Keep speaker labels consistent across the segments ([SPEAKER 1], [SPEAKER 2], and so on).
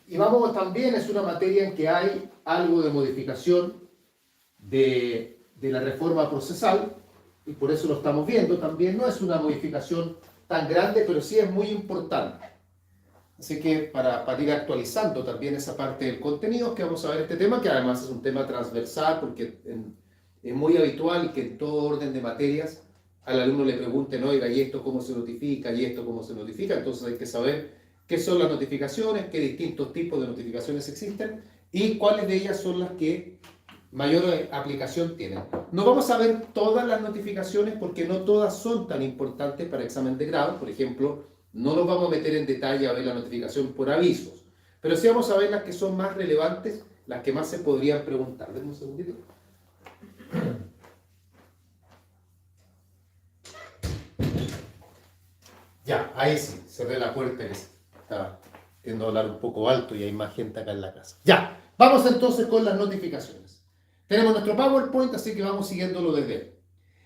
[SPEAKER 1] Y vamos también, es una materia en que hay algo de modificación de la reforma procesal, y por eso lo estamos viendo también. No es una modificación tan grande, pero sí es muy importante. Así que para ir actualizando también esa parte del contenido, que vamos a ver este tema, que además es un tema transversal, porque es muy habitual que en todo orden de materias al alumno le pregunten, oiga, ¿y esto cómo se notifica? ¿Y esto cómo se notifica? Entonces hay que saber qué son las notificaciones, qué distintos tipos de notificaciones existen y cuáles de ellas son las que mayor aplicación tienen. No vamos a ver todas las notificaciones porque no todas son tan importantes para examen de grado. Por ejemplo, no nos vamos a meter en detalle a ver la notificación por avisos, pero sí vamos a ver las que son más relevantes, las que más se podrían preguntar. Denme un segundito. Ya, ahí sí, cerré la puerta que estaba tiendo a hablar un poco alto y hay más gente acá en la casa. Ya, vamos entonces con las notificaciones. Tenemos nuestro PowerPoint, así que vamos siguiéndolo desde él.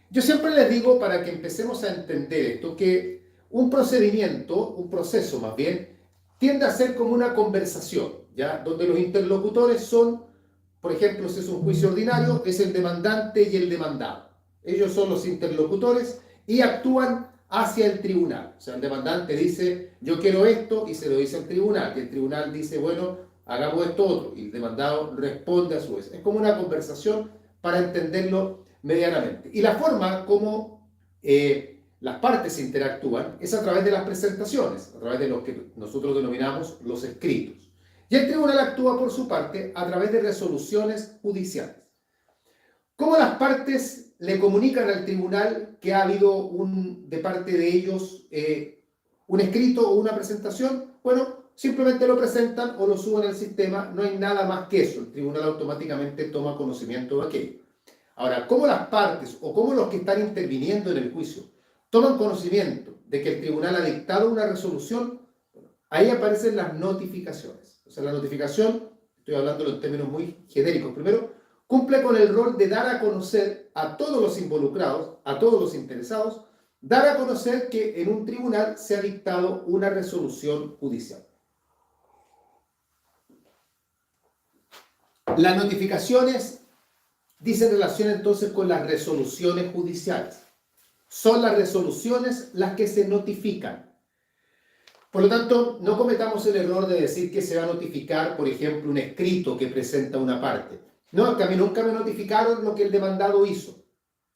[SPEAKER 1] Yo siempre les digo, para que empecemos a entender esto, que un procedimiento, un proceso más bien, tiende a ser como una conversación, ¿ya? Donde los interlocutores son, por ejemplo, si es un juicio ordinario, es el demandante y el demandado. Ellos son los interlocutores y actúan hacia el tribunal. O sea, el demandante dice, yo quiero esto, y se lo dice al tribunal. Y el tribunal dice, bueno, hagamos esto otro. Y el demandado responde a su vez. Es como una conversación para entenderlo medianamente. Y la forma como las partes interactúan es a través de las presentaciones, a través de lo que nosotros denominamos los escritos. Y el tribunal actúa por su parte a través de resoluciones judiciales. ¿Cómo las partes le comunican al tribunal que ha habido de parte de ellos un escrito o una presentación? Bueno, simplemente lo presentan o lo suben al sistema, no hay nada más que eso. El tribunal automáticamente toma conocimiento de aquello. Ahora, ¿cómo las partes o cómo los que están interviniendo en el juicio toman conocimiento de que el tribunal ha dictado una resolución? Bueno, ahí aparecen las notificaciones. O sea, la notificación, estoy hablando en términos muy genéricos primero, cumple con el rol de dar a conocer a todos los involucrados, a todos los interesados, dar a conocer que en un tribunal se ha dictado una resolución judicial. Las notificaciones dicen relación entonces con las resoluciones judiciales. Son las resoluciones las que se notifican. Por lo tanto, no cometamos el error de decir que se va a notificar, por ejemplo, un escrito que presenta una parte. No, que a mí nunca me notificaron lo que el demandado hizo.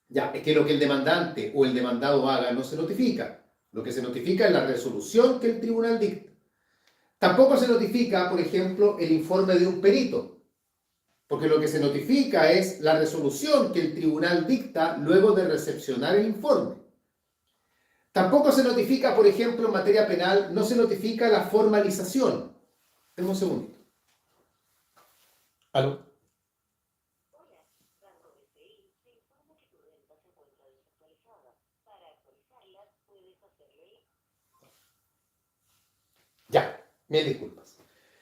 [SPEAKER 1] Ya, es que lo que el demandante o el demandado haga no se notifica. Lo que se notifica es la resolución que el tribunal dicta. Tampoco se notifica, por ejemplo, el informe de un perito, porque lo que se notifica es la resolución que el tribunal dicta luego de recepcionar el informe. Tampoco se notifica, por ejemplo, en materia penal, no se notifica la formalización. Denme un segundito. ¿Aló? Ya, mil disculpas.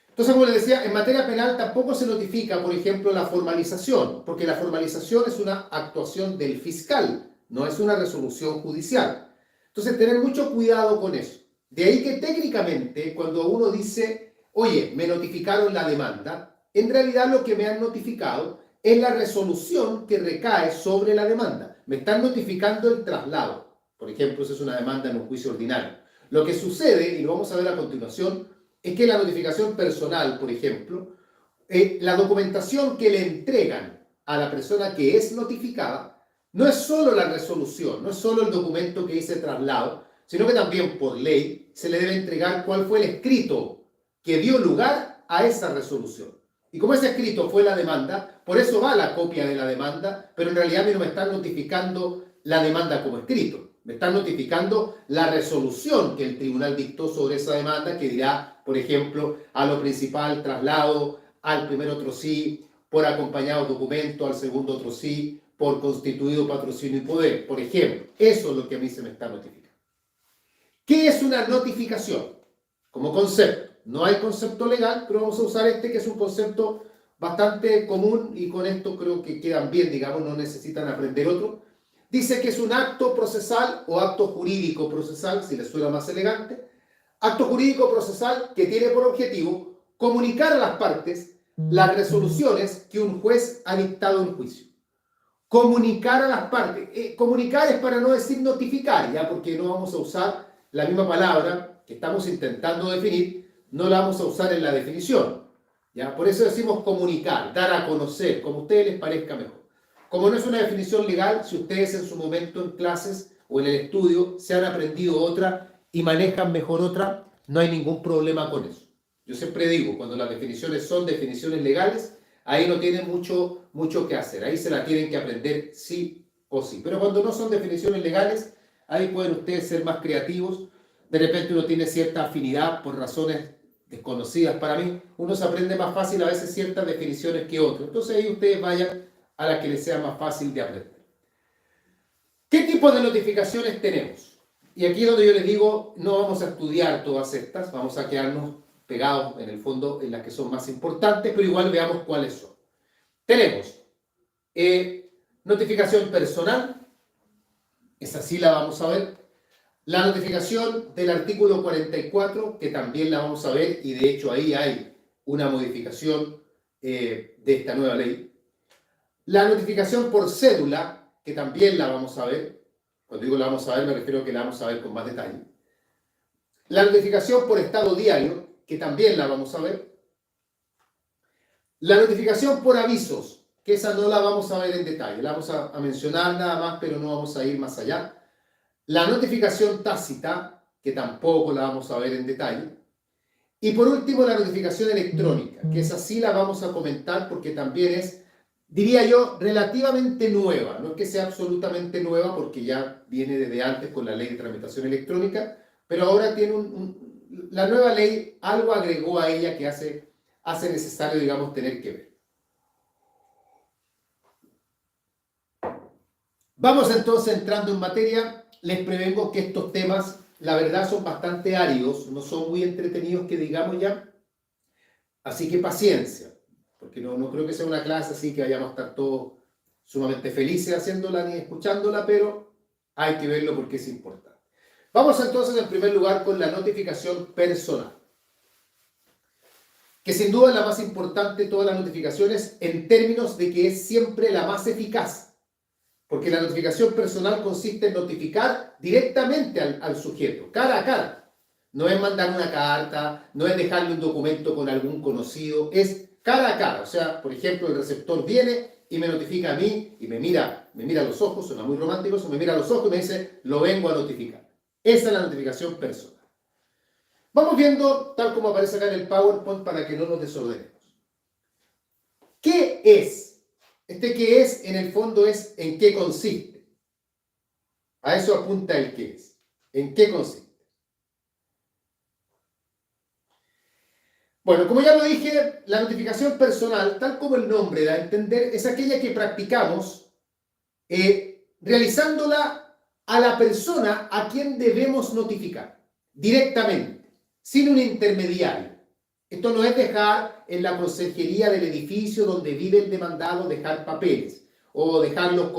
[SPEAKER 1] Entonces, como les decía, en materia penal tampoco se notifica, por ejemplo, la formalización, porque la formalización es una actuación del fiscal, no es una resolución judicial. Entonces, tener mucho cuidado con eso. De ahí que técnicamente, cuando uno dice, oye, me notificaron la demanda, en realidad lo que me han notificado es la resolución que recae sobre la demanda. Me están notificando el traslado. Por ejemplo, si es una demanda en un juicio ordinario. Lo que sucede, y lo vamos a ver a continuación, es que la notificación personal, por ejemplo, la documentación que le entregan a la persona que es notificada, no es solo la resolución, no es solo el documento que dice traslado, sino que también por ley se le debe entregar cuál fue el escrito que dio lugar a esa resolución. Y como ese escrito fue la demanda, por eso va la copia de la demanda, pero en realidad a mí no me están notificando la demanda como escrito. Me están notificando la resolución que el tribunal dictó sobre esa demanda, que dirá, por ejemplo, a lo principal traslado, al primer otro sí, por acompañado documento, al segundo otro sí, por constituido patrocinio y poder. Por ejemplo, eso es lo que a mí se me está notificando. ¿Qué es una notificación? Como concepto. No hay concepto legal, pero vamos a usar este que es un concepto bastante común y con esto creo que quedan bien, digamos, no necesitan aprender otro. Dice que es un acto procesal o acto jurídico procesal, si les suena más elegante, Acto jurídico procesal que tiene por objetivo comunicar a las partes las resoluciones que un juez ha dictado en juicio. Comunicar a las partes. Comunicar es para no decir notificar, ¿ya? Porque no vamos a usar la misma palabra que estamos intentando definir, no la vamos a usar en la definición, ¿ya? Por eso decimos comunicar, dar a conocer, como a ustedes les parezca mejor. Como no es una definición legal, si ustedes en su momento en clases o en el estudio se han aprendido otra y manejan mejor otra, no hay ningún problema con eso. Yo siempre digo, cuando las definiciones son definiciones legales, ahí no tienen mucho que hacer, ahí se la tienen que aprender sí o sí. Pero cuando no son definiciones legales, ahí pueden ustedes ser más creativos. De repente uno tiene cierta afinidad por razones desconocidas para mí, uno se aprende más fácil a veces ciertas definiciones que otras. Entonces ahí ustedes vayan a la que les sea más fácil de aprender. ¿Qué tipo de notificaciones tenemos? Y aquí es donde yo les digo, no vamos a estudiar todas estas, vamos a quedarnos pegados en el fondo en las que son más importantes, pero igual veamos cuáles son. Tenemos notificación personal, esa sí la vamos a ver. La notificación del artículo 44, que también la vamos a ver, y de hecho ahí hay una modificación de esta nueva ley. La notificación por cédula, que también la vamos a ver. Cuando digo la vamos a ver, me refiero a que la vamos a ver con más detalle. La notificación por estado diario, que también la vamos a ver. La notificación por avisos, que esa no la vamos a ver en detalle. La vamos a mencionar nada más, pero no vamos a ir más allá. La notificación tácita, que tampoco la vamos a ver en detalle. Y por último, la notificación electrónica, que esa sí la vamos a comentar porque también es, diría yo, relativamente nueva. No es que sea absolutamente nueva porque ya viene desde antes con la ley de tramitación electrónica, pero ahora tiene la nueva ley algo agregó a ella que hace necesario, digamos, tener que ver. Vamos entonces entrando en materia. Les prevengo que estos temas, la verdad, son bastante áridos, no son muy entretenidos que digamos ya. Así que paciencia, porque no creo que sea una clase así que vayamos a estar todos sumamente felices haciéndola ni escuchándola, pero hay que verlo porque es importante. Vamos entonces en primer lugar con la notificación personal, que sin duda es la más importante de todas las notificaciones en términos de que es siempre la más eficaz. Porque la notificación personal consiste en notificar directamente al sujeto, cara a cara. No es mandar una carta, no es dejarle un documento con algún conocido, es cara a cara. O sea, por ejemplo, el receptor viene y me notifica a mí y me mira a los ojos, suena muy romántico, me mira a los ojos y me dice, lo vengo a notificar. Esa es la notificación personal. Vamos viendo, tal como aparece acá en el PowerPoint, para que no nos desordenemos. ¿Qué es? Este qué es, en el fondo, es en qué consiste. A eso apunta el qué es. ¿En qué consiste? Bueno, como ya lo dije, la notificación personal, tal como el nombre da a entender, es aquella que practicamos realizándola a la persona a quien debemos notificar, directamente, sin un intermediario. Esto no es dejar en la consejería del edificio donde vive el demandado, dejar papeles, o dejarlos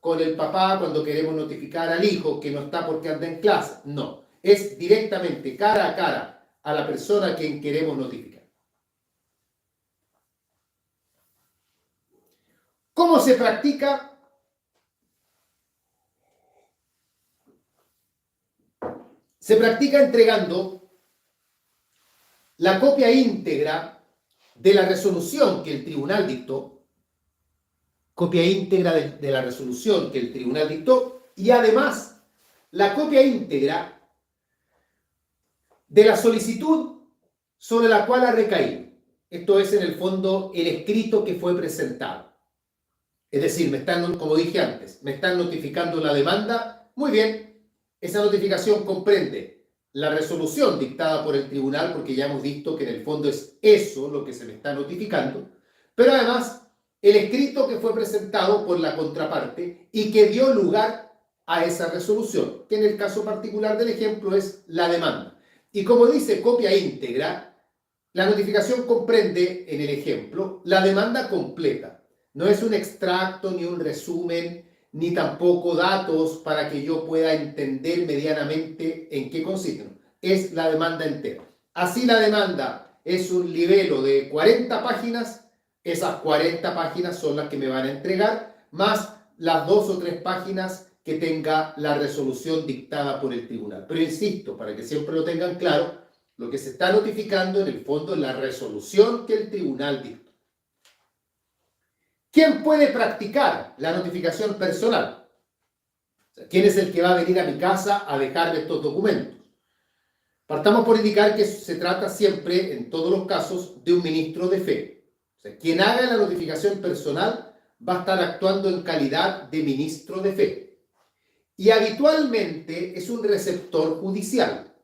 [SPEAKER 1] con el papá cuando queremos notificar al hijo que no está porque anda en clase. No, es directamente, cara a cara, a la persona a quien queremos notificar. ¿Cómo se practica? Se practica entregando la copia íntegra de la resolución que el tribunal dictó, copia íntegra de la resolución que el tribunal dictó, y además la copia íntegra de la solicitud sobre la cual ha recaído. Esto es, en el fondo, el escrito que fue presentado. Es decir, como dije antes, me están notificando la demanda. Muy bien, esa notificación comprende la resolución dictada por el tribunal, porque ya hemos visto que en el fondo es eso lo que se me está notificando, pero además el escrito que fue presentado por la contraparte y que dio lugar a esa resolución, que en el caso particular del ejemplo es la demanda. Y como dice copia íntegra, la notificación comprende en el ejemplo la demanda completa. No es un extracto ni un resumen, ni tampoco datos para que yo pueda entender medianamente en qué consiste. es la demanda entera. Así la demanda es un libelo de 40 páginas, esas 40 páginas son las que me van a entregar, más las 2 o 3 páginas que tenga la resolución dictada por el tribunal. Pero insisto, para que siempre lo tengan claro, lo que se está notificando en el fondo es la resolución que el tribunal dictó. ¿Quién puede practicar la notificación personal? O sea, ¿quién es el que va a venir a mi casa a dejarme estos documentos? Partamos por indicar que se trata siempre, en todos los casos, de un ministro de fe. O sea, quien haga la notificación personal va a estar actuando en calidad de ministro de fe. Y habitualmente es un receptor judicial.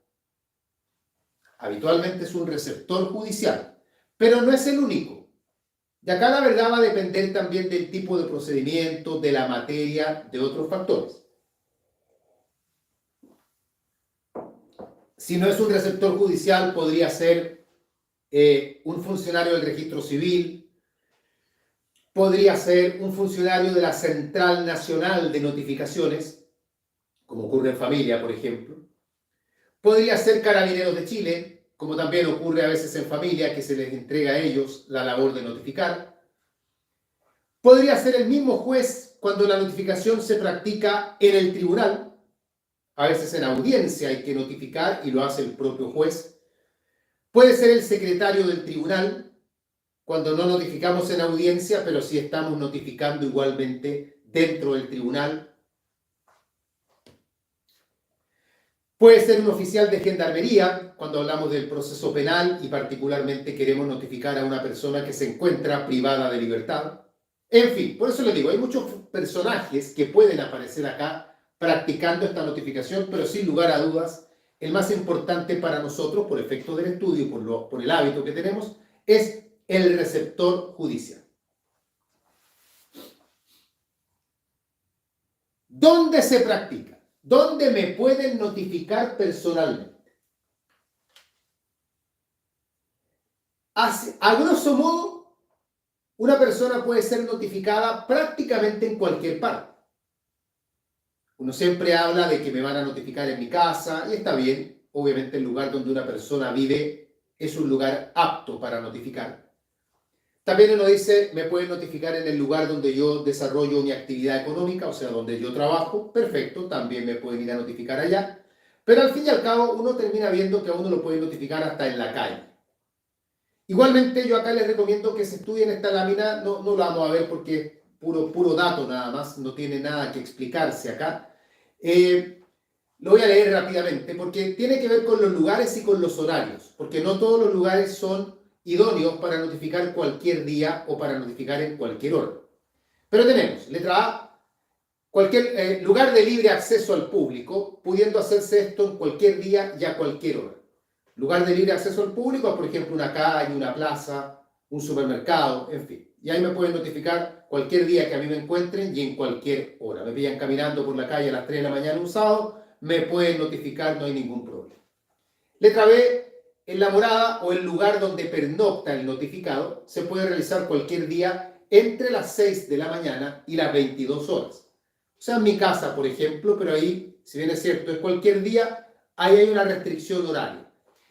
[SPEAKER 1] Habitualmente es un receptor judicial, pero no es el único. Y acá la verdad va a depender también del tipo de procedimiento, de la materia, de otros factores. Si no es un receptor judicial, podría ser un funcionario del registro civil, podría ser un funcionario de la Central Nacional de Notificaciones, como ocurre en familia, por ejemplo. Podría ser Carabineros de Chile, como también ocurre a veces en familia, que se les entrega a ellos la labor de notificar. Podría ser el mismo juez cuando la notificación se practica en el tribunal. A veces en audiencia hay que notificar y lo hace el propio juez. Puede ser el secretario del tribunal, cuando no notificamos en audiencia, pero sí estamos notificando igualmente dentro del tribunal. Puede ser un oficial de gendarmería, cuando hablamos del proceso penal y particularmente queremos notificar a una persona que se encuentra privada de libertad. En fin, por eso les digo, hay muchos personajes que pueden aparecer acá practicando esta notificación, pero sin lugar a dudas, el más importante para nosotros, por efecto del estudio, por el hábito que tenemos, es el receptor judicial. ¿Dónde se practica? ¿Dónde me pueden notificar personalmente? A grosso modo, una persona puede ser notificada prácticamente en cualquier parte. Uno siempre habla de que me van a notificar en mi casa, y está bien. Obviamente el lugar donde una persona vive es un lugar apto para notificar. También uno dice, me pueden notificar en el lugar donde yo desarrollo mi actividad económica, o sea, donde yo trabajo. Perfecto, también me pueden ir a notificar allá. Pero al fin y al cabo, uno termina viendo que a uno lo pueden notificar hasta en la calle. Igualmente, yo acá les recomiendo que se estudien esta lámina. No lo vamos a ver porque es puro dato nada más, no tiene nada que explicarse acá. Lo voy a leer rápidamente porque tiene que ver con los lugares y con los horarios, porque no todos los lugares son idóneos para notificar cualquier día o para notificar en cualquier hora. Pero tenemos, letra A, cualquier lugar de libre acceso al público, pudiendo hacerse esto en cualquier día y a cualquier hora. Lugar de libre acceso al público, por ejemplo, una calle, una plaza, un supermercado, en fin. Y ahí me pueden notificar cualquier día que a mí me encuentren y en cualquier hora. Me pillan caminando por la calle a las 3 de la mañana un sábado, me pueden notificar, no hay ningún problema. Letra B, en la morada o el lugar donde pernocta el notificado, se puede realizar cualquier día entre las 6 de la mañana y las 22 horas. O sea, en mi casa, por ejemplo, pero ahí, si bien es cierto, es cualquier día, ahí hay una restricción horaria.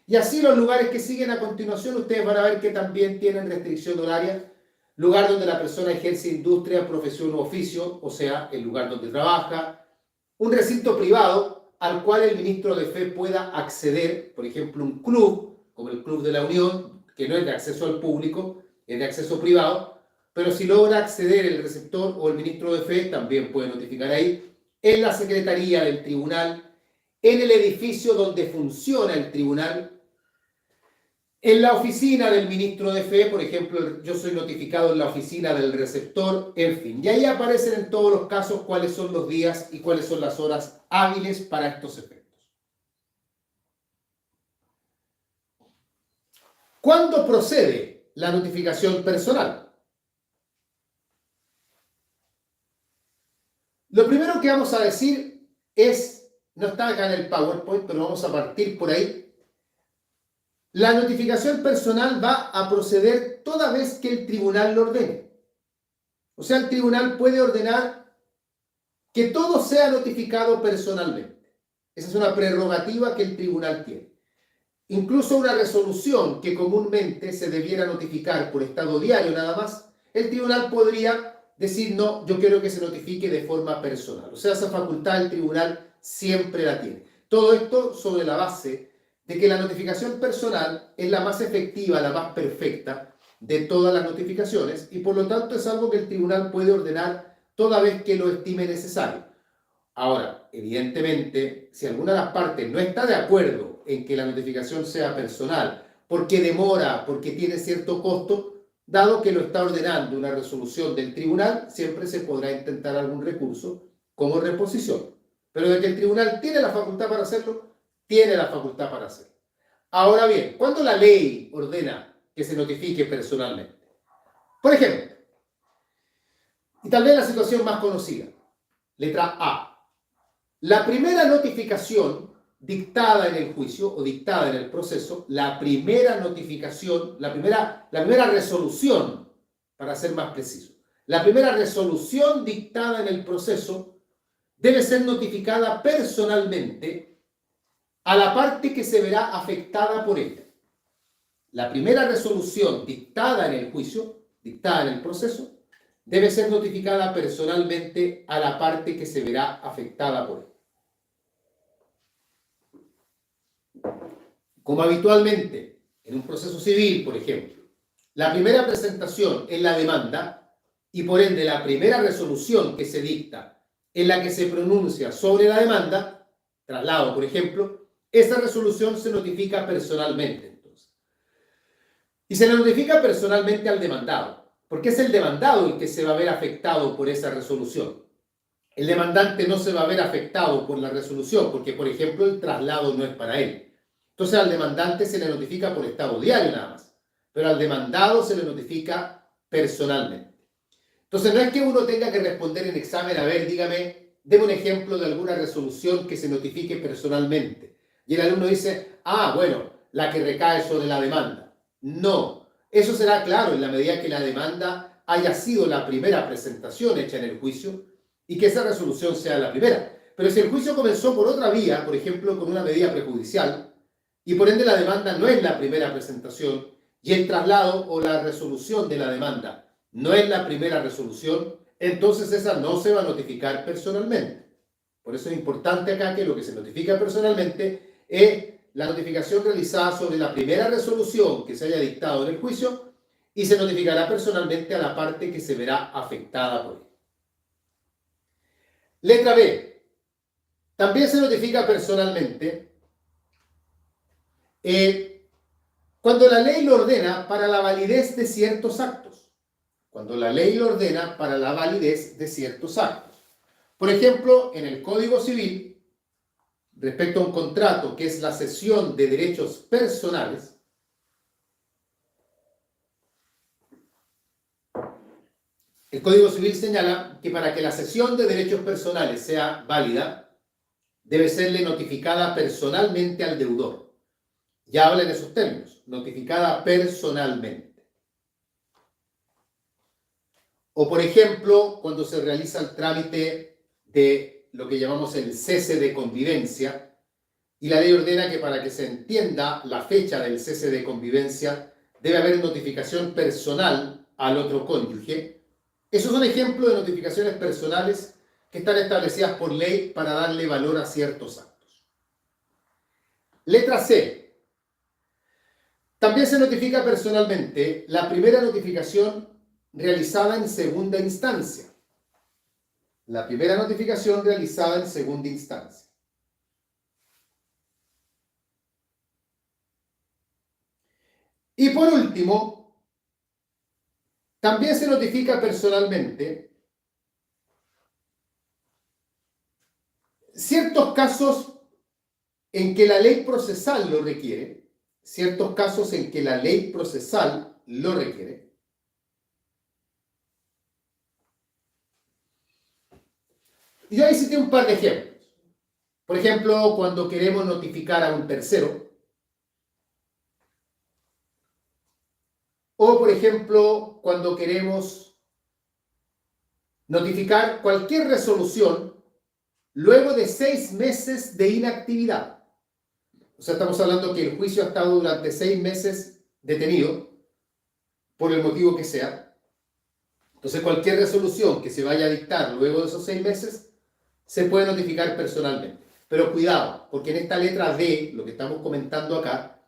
[SPEAKER 1] Y así los lugares que siguen a continuación, ustedes van a ver que también tienen restricción horaria. Lugar donde la persona ejerce industria, profesión u oficio, o sea, el lugar donde trabaja. Un recinto privado al cual el ministro de fe pueda acceder, por ejemplo, un club, como el Club de la Unión, que no es de acceso al público, es de acceso privado, pero si logra acceder el receptor o el ministro de fe, también puede notificar ahí, en la secretaría del tribunal, en el edificio donde funciona el tribunal, en la oficina del ministro de fe, por ejemplo, yo soy notificado en la oficina del receptor, en fin. Y ahí aparecen en todos los casos cuáles son los días y cuáles son las horas hábiles para estos efectos. ¿Cuándo procede la notificación personal? Lo primero que vamos a decir es, no está acá en el PowerPoint, pero vamos a partir por ahí. La notificación personal va a proceder toda vez que el tribunal lo ordene. O sea, el tribunal puede ordenar que todo sea notificado personalmente. Esa es una prerrogativa que el tribunal tiene. incluso una resolución que comúnmente se debiera notificar por estado diario nada más, el tribunal podría decir, no, yo quiero que se notifique de forma personal. O sea, esa facultad el tribunal siempre la tiene. Todo esto sobre la base de que la notificación personal es la más efectiva, la más perfecta de todas las notificaciones y por lo tanto es algo que el tribunal puede ordenar toda vez que lo estime necesario. Ahora, evidentemente, si alguna de las partes no está de acuerdo en que la notificación sea personal, porque demora, porque tiene cierto costo, dado que lo está ordenando una resolución del tribunal, siempre se podrá intentar algún recurso como reposición. Pero de que el tribunal tiene la facultad para hacerlo, tiene la facultad para hacerlo. Ahora bien, ¿cuándo la ley ordena que se notifique personalmente? Por ejemplo, y tal vez la situación más conocida, letra A. La primera notificación dictada en el juicio o dictada en el proceso, la primera notificación, la primera resolución, para ser más preciso, la primera resolución dictada en el proceso debe ser notificada personalmente a la parte que se verá afectada por ella. La primera resolución dictada en el juicio, dictada en el proceso, debe ser notificada personalmente a la parte que se verá afectada por ella. Como habitualmente en un proceso civil, por ejemplo, la primera presentación es la demanda y por ende la primera resolución que se dicta en la que se pronuncia sobre la demanda, traslado, por ejemplo, esa resolución se notifica personalmente. Entonces. Y se le notifica personalmente al demandado, porque es el demandado el que se va a ver afectado por esa resolución. El demandante no se va a ver afectado por la resolución, porque, por ejemplo, el traslado no es para él. Entonces al demandante se le notifica por estado diario nada más, pero al demandado se le notifica personalmente. Entonces no es que uno tenga que responder en examen, a ver, dígame, deme un ejemplo de alguna resolución que se notifique personalmente. Y el alumno dice, bueno, la que recae sobre la demanda. No, eso será claro en la medida que la demanda haya sido la primera presentación hecha en el juicio y que esa resolución sea la primera. Pero si el juicio comenzó por otra vía, por ejemplo, con una medida prejudicial, y por ende la demanda no es la primera presentación y el traslado o la resolución de la demanda no es la primera resolución, entonces esa no se va a notificar personalmente. Por eso es importante acá que lo que se notifica personalmente es la notificación realizada sobre la primera resolución que se haya dictado en el juicio y se notificará personalmente a la parte que se verá afectada por él. Letra B. También se notifica personalmente cuando la ley lo ordena para la validez de ciertos actos. Cuando la ley lo ordena para la validez de ciertos actos. Por ejemplo, en el Código Civil, respecto a un contrato que es la cesión de derechos personales, el Código Civil señala que para que la cesión de derechos personales sea válida, debe serle notificada personalmente al deudor. Ya habla en esos términos, notificada personalmente. O por ejemplo, cuando se realiza el trámite de lo que llamamos el cese de convivencia, y la ley ordena que para que se entienda la fecha del cese de convivencia, debe haber notificación personal al otro cónyuge. Esos son ejemplos de notificaciones personales que están establecidas por ley para darle valor a ciertos actos. Letra C. También se notifica personalmente la primera notificación realizada en segunda instancia. La primera notificación realizada en segunda instancia. Y por último, también se notifica personalmente ciertos casos en que la ley procesal lo requiere, ciertos casos en que la ley procesal lo requiere. Y yo ahí cité un par de ejemplos. Por ejemplo, cuando queremos notificar a un tercero. O, por ejemplo, cuando queremos notificar cualquier resolución luego de 6 meses de inactividad. O sea, estamos hablando que el juicio ha estado durante 6 meses detenido, por el motivo que sea. Entonces, cualquier resolución que se vaya a dictar luego de esos 6 meses, se puede notificar personalmente. Pero cuidado, porque en esta letra D, lo que estamos comentando acá,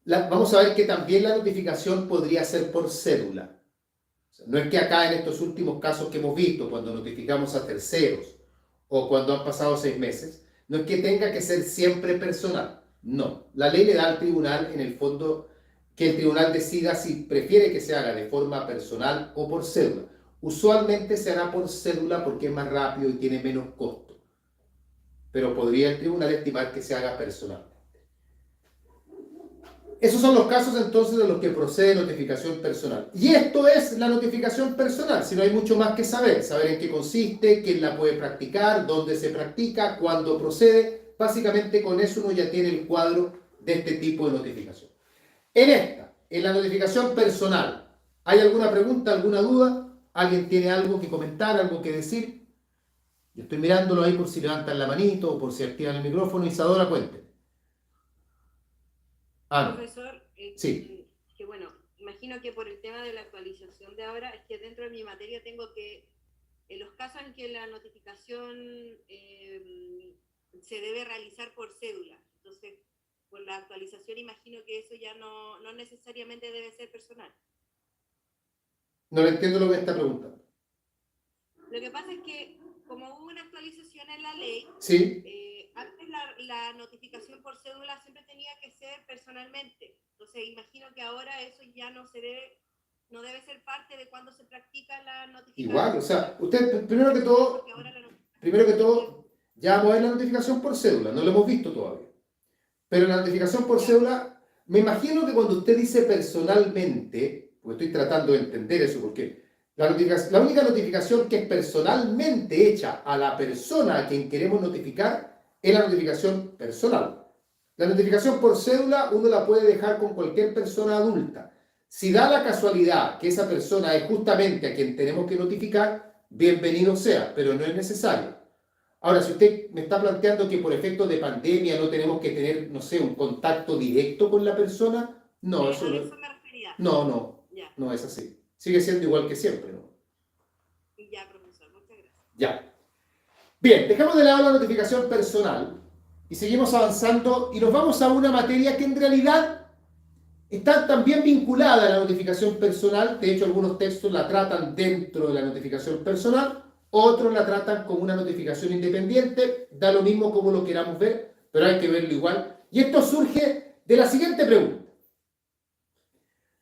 [SPEAKER 1] vamos a ver que también la notificación podría ser por cédula. O sea, no es que acá en estos últimos casos que hemos visto, cuando notificamos a terceros o cuando han pasado 6 meses, no es que tenga que ser siempre personal. No, la ley le da al tribunal, en el fondo, que el tribunal decida si prefiere que se haga de forma personal o por cédula. Usualmente se hará por cédula porque es más rápido y tiene menos costo, pero podría el tribunal estimar que se haga personal. Esos son los casos entonces de los que procede notificación personal. Y esto es la notificación personal, si no hay mucho más que saber. Saber en qué consiste, quién la puede practicar, dónde se practica, cuándo procede. Básicamente con eso uno ya tiene el cuadro de este tipo de notificación. En la notificación personal, ¿hay alguna pregunta, alguna duda? ¿Alguien tiene algo que comentar, algo que decir? Yo estoy mirándolo ahí por si levantan la manito o por si activan el micrófono. Isadora, cuente. Ah, no.
[SPEAKER 2] Profesor,
[SPEAKER 1] Sí.
[SPEAKER 2] que bueno, imagino que por el tema de la actualización de ahora, es que dentro de mi materia tengo que, en los casos en que la notificación se debe realizar por cédula, entonces por la actualización imagino que eso ya no necesariamente debe ser personal.
[SPEAKER 1] No le entiendo lo que está preguntando.
[SPEAKER 2] Lo que pasa es que como hubo una actualización en la ley,
[SPEAKER 1] Sí.
[SPEAKER 2] antes la notificación por cédula siempre tenía que ser personalmente. Entonces imagino que ahora eso ya no debe ser parte de cuando se practica la notificación.
[SPEAKER 1] Igual, o sea, usted primero que todo, ya vamos a ver la notificación por cédula, no lo hemos visto todavía. Pero la notificación por cédula, me imagino que cuando usted dice personalmente, porque estoy tratando de entender eso, porque la única notificación que es personalmente hecha a la persona a quien queremos notificar es la notificación personal. La notificación por cédula uno la puede dejar con cualquier persona adulta. Si da la casualidad que esa persona es justamente a quien tenemos que notificar, bienvenido sea, pero no es necesario. Ahora, si usted me está planteando que por efecto de pandemia no tenemos que tener, no sé, un contacto directo con la persona, no, eso no,
[SPEAKER 2] me refería.
[SPEAKER 1] No es así. Sigue siendo igual que siempre, ¿no?
[SPEAKER 2] Ya, profesor, muchas gracias.
[SPEAKER 1] Ya. Bien, dejamos de lado la notificación personal y seguimos avanzando y nos vamos a una materia que en realidad está también vinculada a la notificación personal. De hecho, algunos textos la tratan dentro de la notificación personal, otros la tratan como una notificación independiente. Da lo mismo como lo queramos ver, pero hay que verlo igual. Y esto surge de la siguiente pregunta.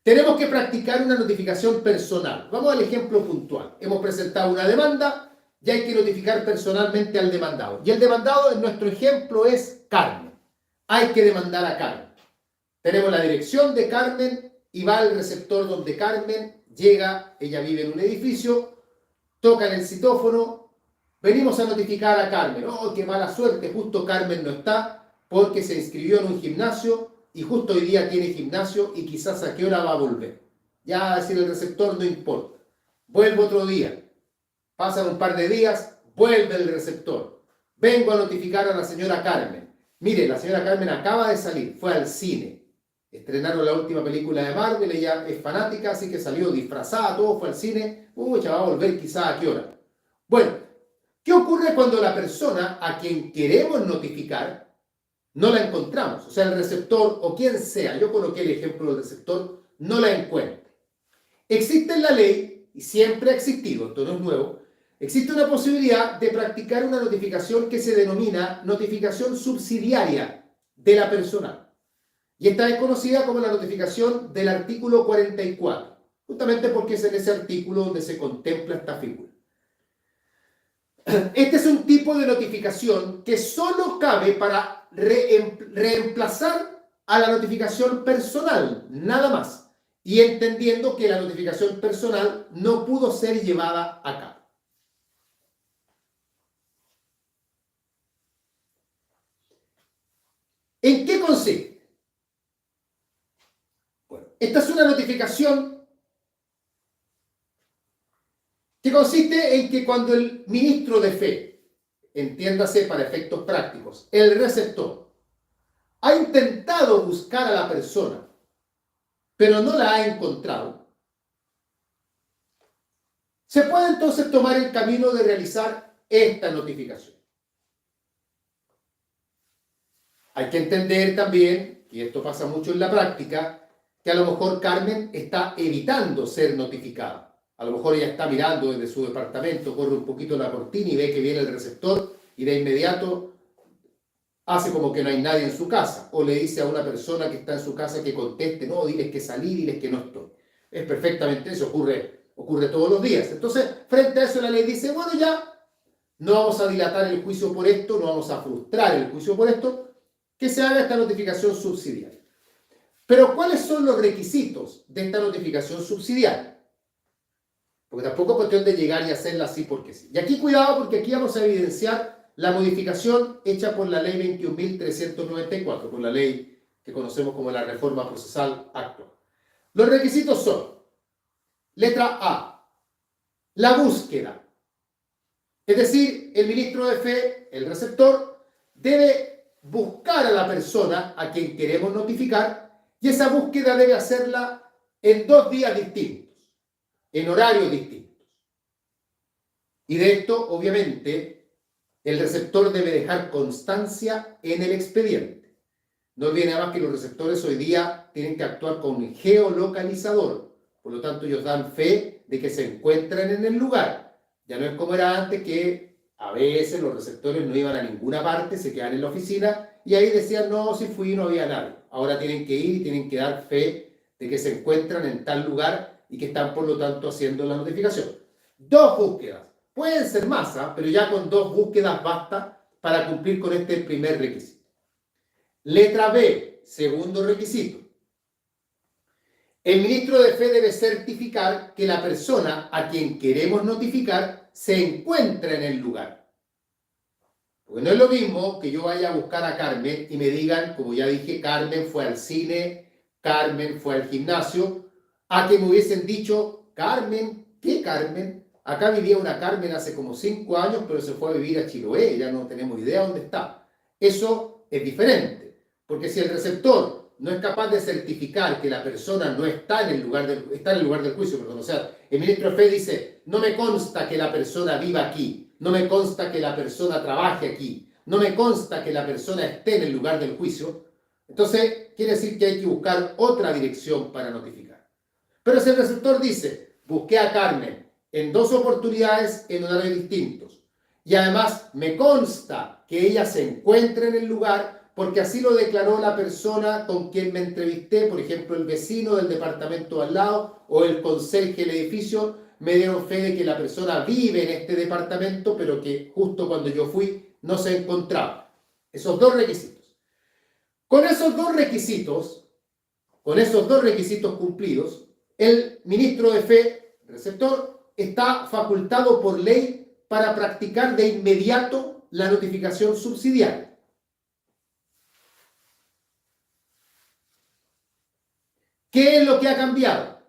[SPEAKER 1] Tenemos que practicar una notificación personal. Vamos al ejemplo puntual. Hemos presentado una demanda y hay que notificar personalmente al demandado. Y el demandado en nuestro ejemplo es Carmen. Hay que demandar a Carmen. Tenemos la dirección de Carmen y va al receptor donde Carmen llega. Ella vive en un edificio, toca en el citófono. Venimos a notificar a Carmen. Oh, qué mala suerte, justo Carmen no está porque se inscribió en un gimnasio y justo hoy día tiene gimnasio y quizás a qué hora va a volver. Ya decir el receptor no importa. Vuelvo otro día. Pasan un par de días, vuelve el receptor. Vengo a notificar a la señora Carmen. Mire, la señora Carmen acaba de salir, fue al cine. Estrenaron la última película de Marvel, ella es fanática, así que salió disfrazada, todo fue al cine. Ya va a volver quizás a qué hora. Bueno, ¿qué ocurre cuando la persona a quien queremos notificar no la encontramos? O sea, el receptor o quien sea, yo coloqué el ejemplo del receptor, no la encuentra. Existe en la ley, y siempre ha existido, esto no es nuevo, existe una posibilidad de practicar una notificación que se denomina notificación subsidiaria de la persona. Y esta es conocida como la notificación del artículo 44, justamente porque es en ese artículo donde se contempla esta figura. Este es un tipo de notificación que solo cabe para reemplazar a la notificación personal, nada más. Y entendiendo que la notificación personal no pudo ser llevada a cabo. ¿En qué consiste? Bueno, esta es una notificación que consiste en que cuando el ministro de fe, entiéndase para efectos prácticos, el receptor, ha intentado buscar a la persona, pero no la ha encontrado, se puede entonces tomar el camino de realizar esta notificación. Hay que entender también, y esto pasa mucho en la práctica, que a lo mejor Carmen está evitando ser notificada. A lo mejor ella está mirando desde su departamento, corre un poquito la cortina y ve que viene el receptor y de inmediato hace como que no hay nadie en su casa, o le dice a una persona que está en su casa que conteste, no, diles que salí, diles que no estoy. Es perfectamente eso, ocurre todos los días. Entonces, frente a eso la ley dice, bueno, ya, no vamos a dilatar el juicio por esto, no vamos a frustrar el juicio por esto, que se haga esta notificación subsidiaria. Pero, ¿cuáles son los requisitos de esta notificación subsidiaria? Porque tampoco es cuestión de llegar y hacerla así porque sí. Y aquí cuidado, porque aquí vamos a evidenciar la modificación hecha por la ley 21.394, por la ley que conocemos como la reforma procesal actual. Los requisitos son, letra A, la búsqueda. Es decir, el ministro de fe, el receptor, debe buscar a la persona a quien queremos notificar y esa búsqueda debe hacerla en 2 días distintos, en horarios distintos. Y de esto, obviamente, el receptor debe dejar constancia en el expediente. No olviden además que los receptores hoy día tienen que actuar con un geolocalizador. Por lo tanto, ellos dan fe de que se encuentran en el lugar. Ya no es como era antes, que a veces los receptores no iban a ninguna parte, se quedaban en la oficina y ahí decían, no, si fui, no había nadie. Ahora tienen que ir y tienen que dar fe de que se encuentran en tal lugar y que están, por lo tanto, haciendo la notificación. 2 búsquedas. Pueden ser más, pero ya con 2 búsquedas basta para cumplir con este primer requisito. Letra B, segundo requisito. El ministro de fe debe certificar que la persona a quien queremos notificar se encuentra en el lugar. Porque no es lo mismo que yo vaya a buscar a Carmen y me digan, como ya dije, Carmen fue al cine, Carmen fue al gimnasio, a que me hubiesen dicho, Carmen, ¿qué Carmen? Acá vivía una Carmen hace como 5 años, pero se fue a vivir a Chiloé, ya no tenemos idea dónde está. Eso es diferente, porque si el receptor no es capaz de certificar que la persona no está en el lugar del juicio, perdón, o sea, el ministro de fe dice, no me consta que la persona viva aquí, no me consta que la persona trabaje aquí, no me consta que la persona esté en el lugar del juicio, entonces quiere decir que hay que buscar otra dirección para notificar. Pero si el receptor dice, busqué a Carmen en 2 oportunidades en horarios distintos, y además me consta que ella se encuentra en el lugar, porque así lo declaró la persona con quien me entrevisté, por ejemplo, el vecino del departamento al lado o el conserje del edificio, me dieron fe de que la persona vive en este departamento, pero que justo cuando yo fui no se encontraba. Esos 2 requisitos. Con esos dos requisitos cumplidos, el ministro de fe, receptor, está facultado por ley para practicar de inmediato la notificación subsidiaria. ¿Qué es lo que ha cambiado?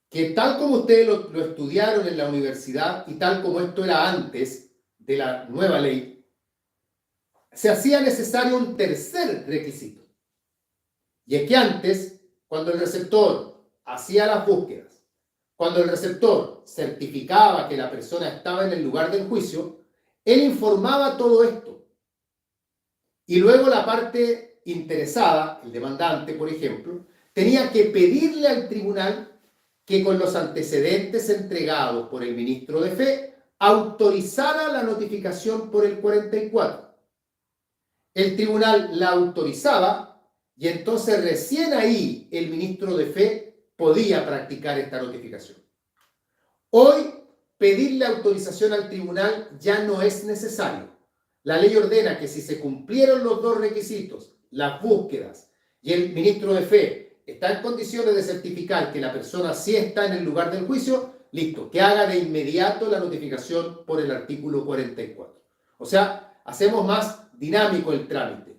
[SPEAKER 1] Que tal como ustedes lo estudiaron en la universidad y tal como esto era antes de la nueva ley, se hacía necesario un tercer requisito. Y es que antes, cuando el receptor hacía las búsquedas, cuando el receptor certificaba que la persona estaba en el lugar del juicio, él informaba todo esto. Y luego la parte interesada, el demandante, por ejemplo, tenía que pedirle al tribunal que con los antecedentes entregados por el ministro de fe autorizara la notificación por el 44. El tribunal la autorizaba y entonces recién ahí el ministro de fe podía practicar esta notificación. Hoy pedirle autorización al tribunal ya no es necesario. La ley ordena que si se cumplieron los 2 requisitos, las búsquedas, y el ministro de fe está en condiciones de certificar que la persona sí está en el lugar del juicio, listo, que haga de inmediato la notificación por el artículo 44. O sea, hacemos más dinámico el trámite.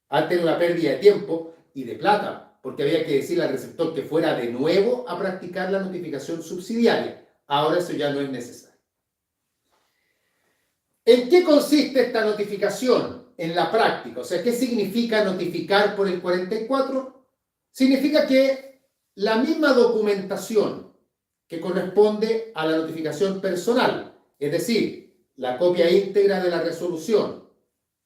[SPEAKER 1] Antes era una pérdida de tiempo y de plata, porque había que decirle al receptor que fuera de nuevo a practicar la notificación subsidiaria. Ahora eso ya no es necesario. ¿En qué consiste esta notificación? en la práctica. O sea, ¿qué significa notificar por el 44? Significa que la misma documentación que corresponde a la notificación personal, es decir, la copia íntegra de la resolución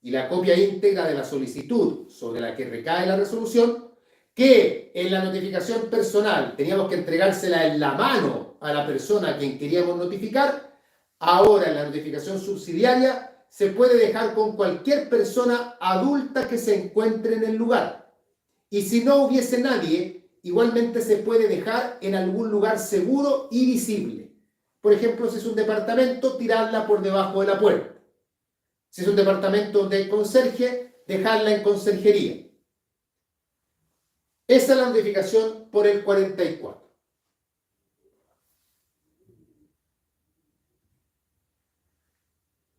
[SPEAKER 1] y la copia íntegra de la solicitud sobre la que recae la resolución, que en la notificación personal teníamos que entregársela en la mano a la persona a quien queríamos notificar, ahora en la notificación subsidiaria se puede dejar con cualquier persona adulta que se encuentre en el lugar. Y si no hubiese nadie, igualmente se puede dejar en algún lugar seguro y visible. Por ejemplo, si es un departamento, tirarla por debajo de la puerta. Si es un departamento de conserje, dejarla en conserjería. Esa es la notificación por el 44.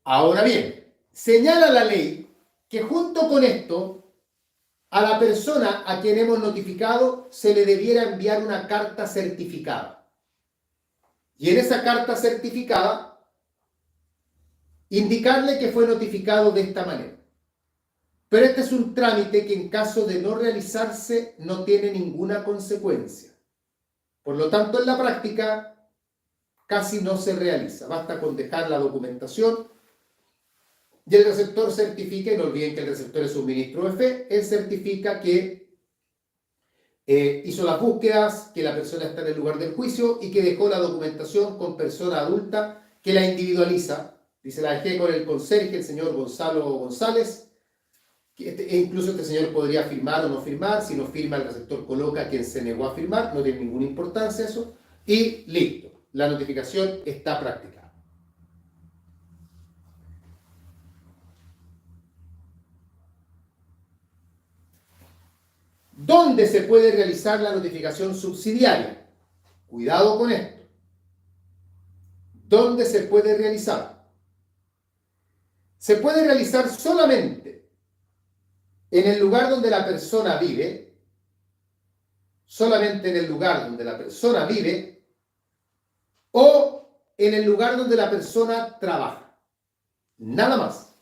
[SPEAKER 1] Ahora bien, señala la ley que junto con esto, a la persona a quien hemos notificado se le debiera enviar una carta certificada. Y en esa carta certificada, indicarle que fue notificado de esta manera. Pero este es un trámite que en caso de no realizarse no tiene ninguna consecuencia. Por lo tanto, en la práctica casi no se realiza. Basta con dejar la documentación y el receptor certifica, y no olviden que el receptor es un ministro de fe, él certifica que hizo las búsquedas, que la persona está en el lugar del juicio y que dejó la documentación con persona adulta que la individualiza. Dice, la dejé con el conserje, el señor Gonzalo González, e incluso este señor podría firmar o no firmar. Si no firma, el receptor coloca a quien se negó a firmar, no tiene ninguna importancia eso, y listo, la notificación está practicada. ¿Dónde se puede realizar la notificación subsidiaria? Cuidado con esto. ¿Dónde se puede realizar? Se puede realizar solamente en el lugar donde la persona vive, solamente en el lugar donde la persona vive, o en el lugar donde la persona trabaja. Nada más.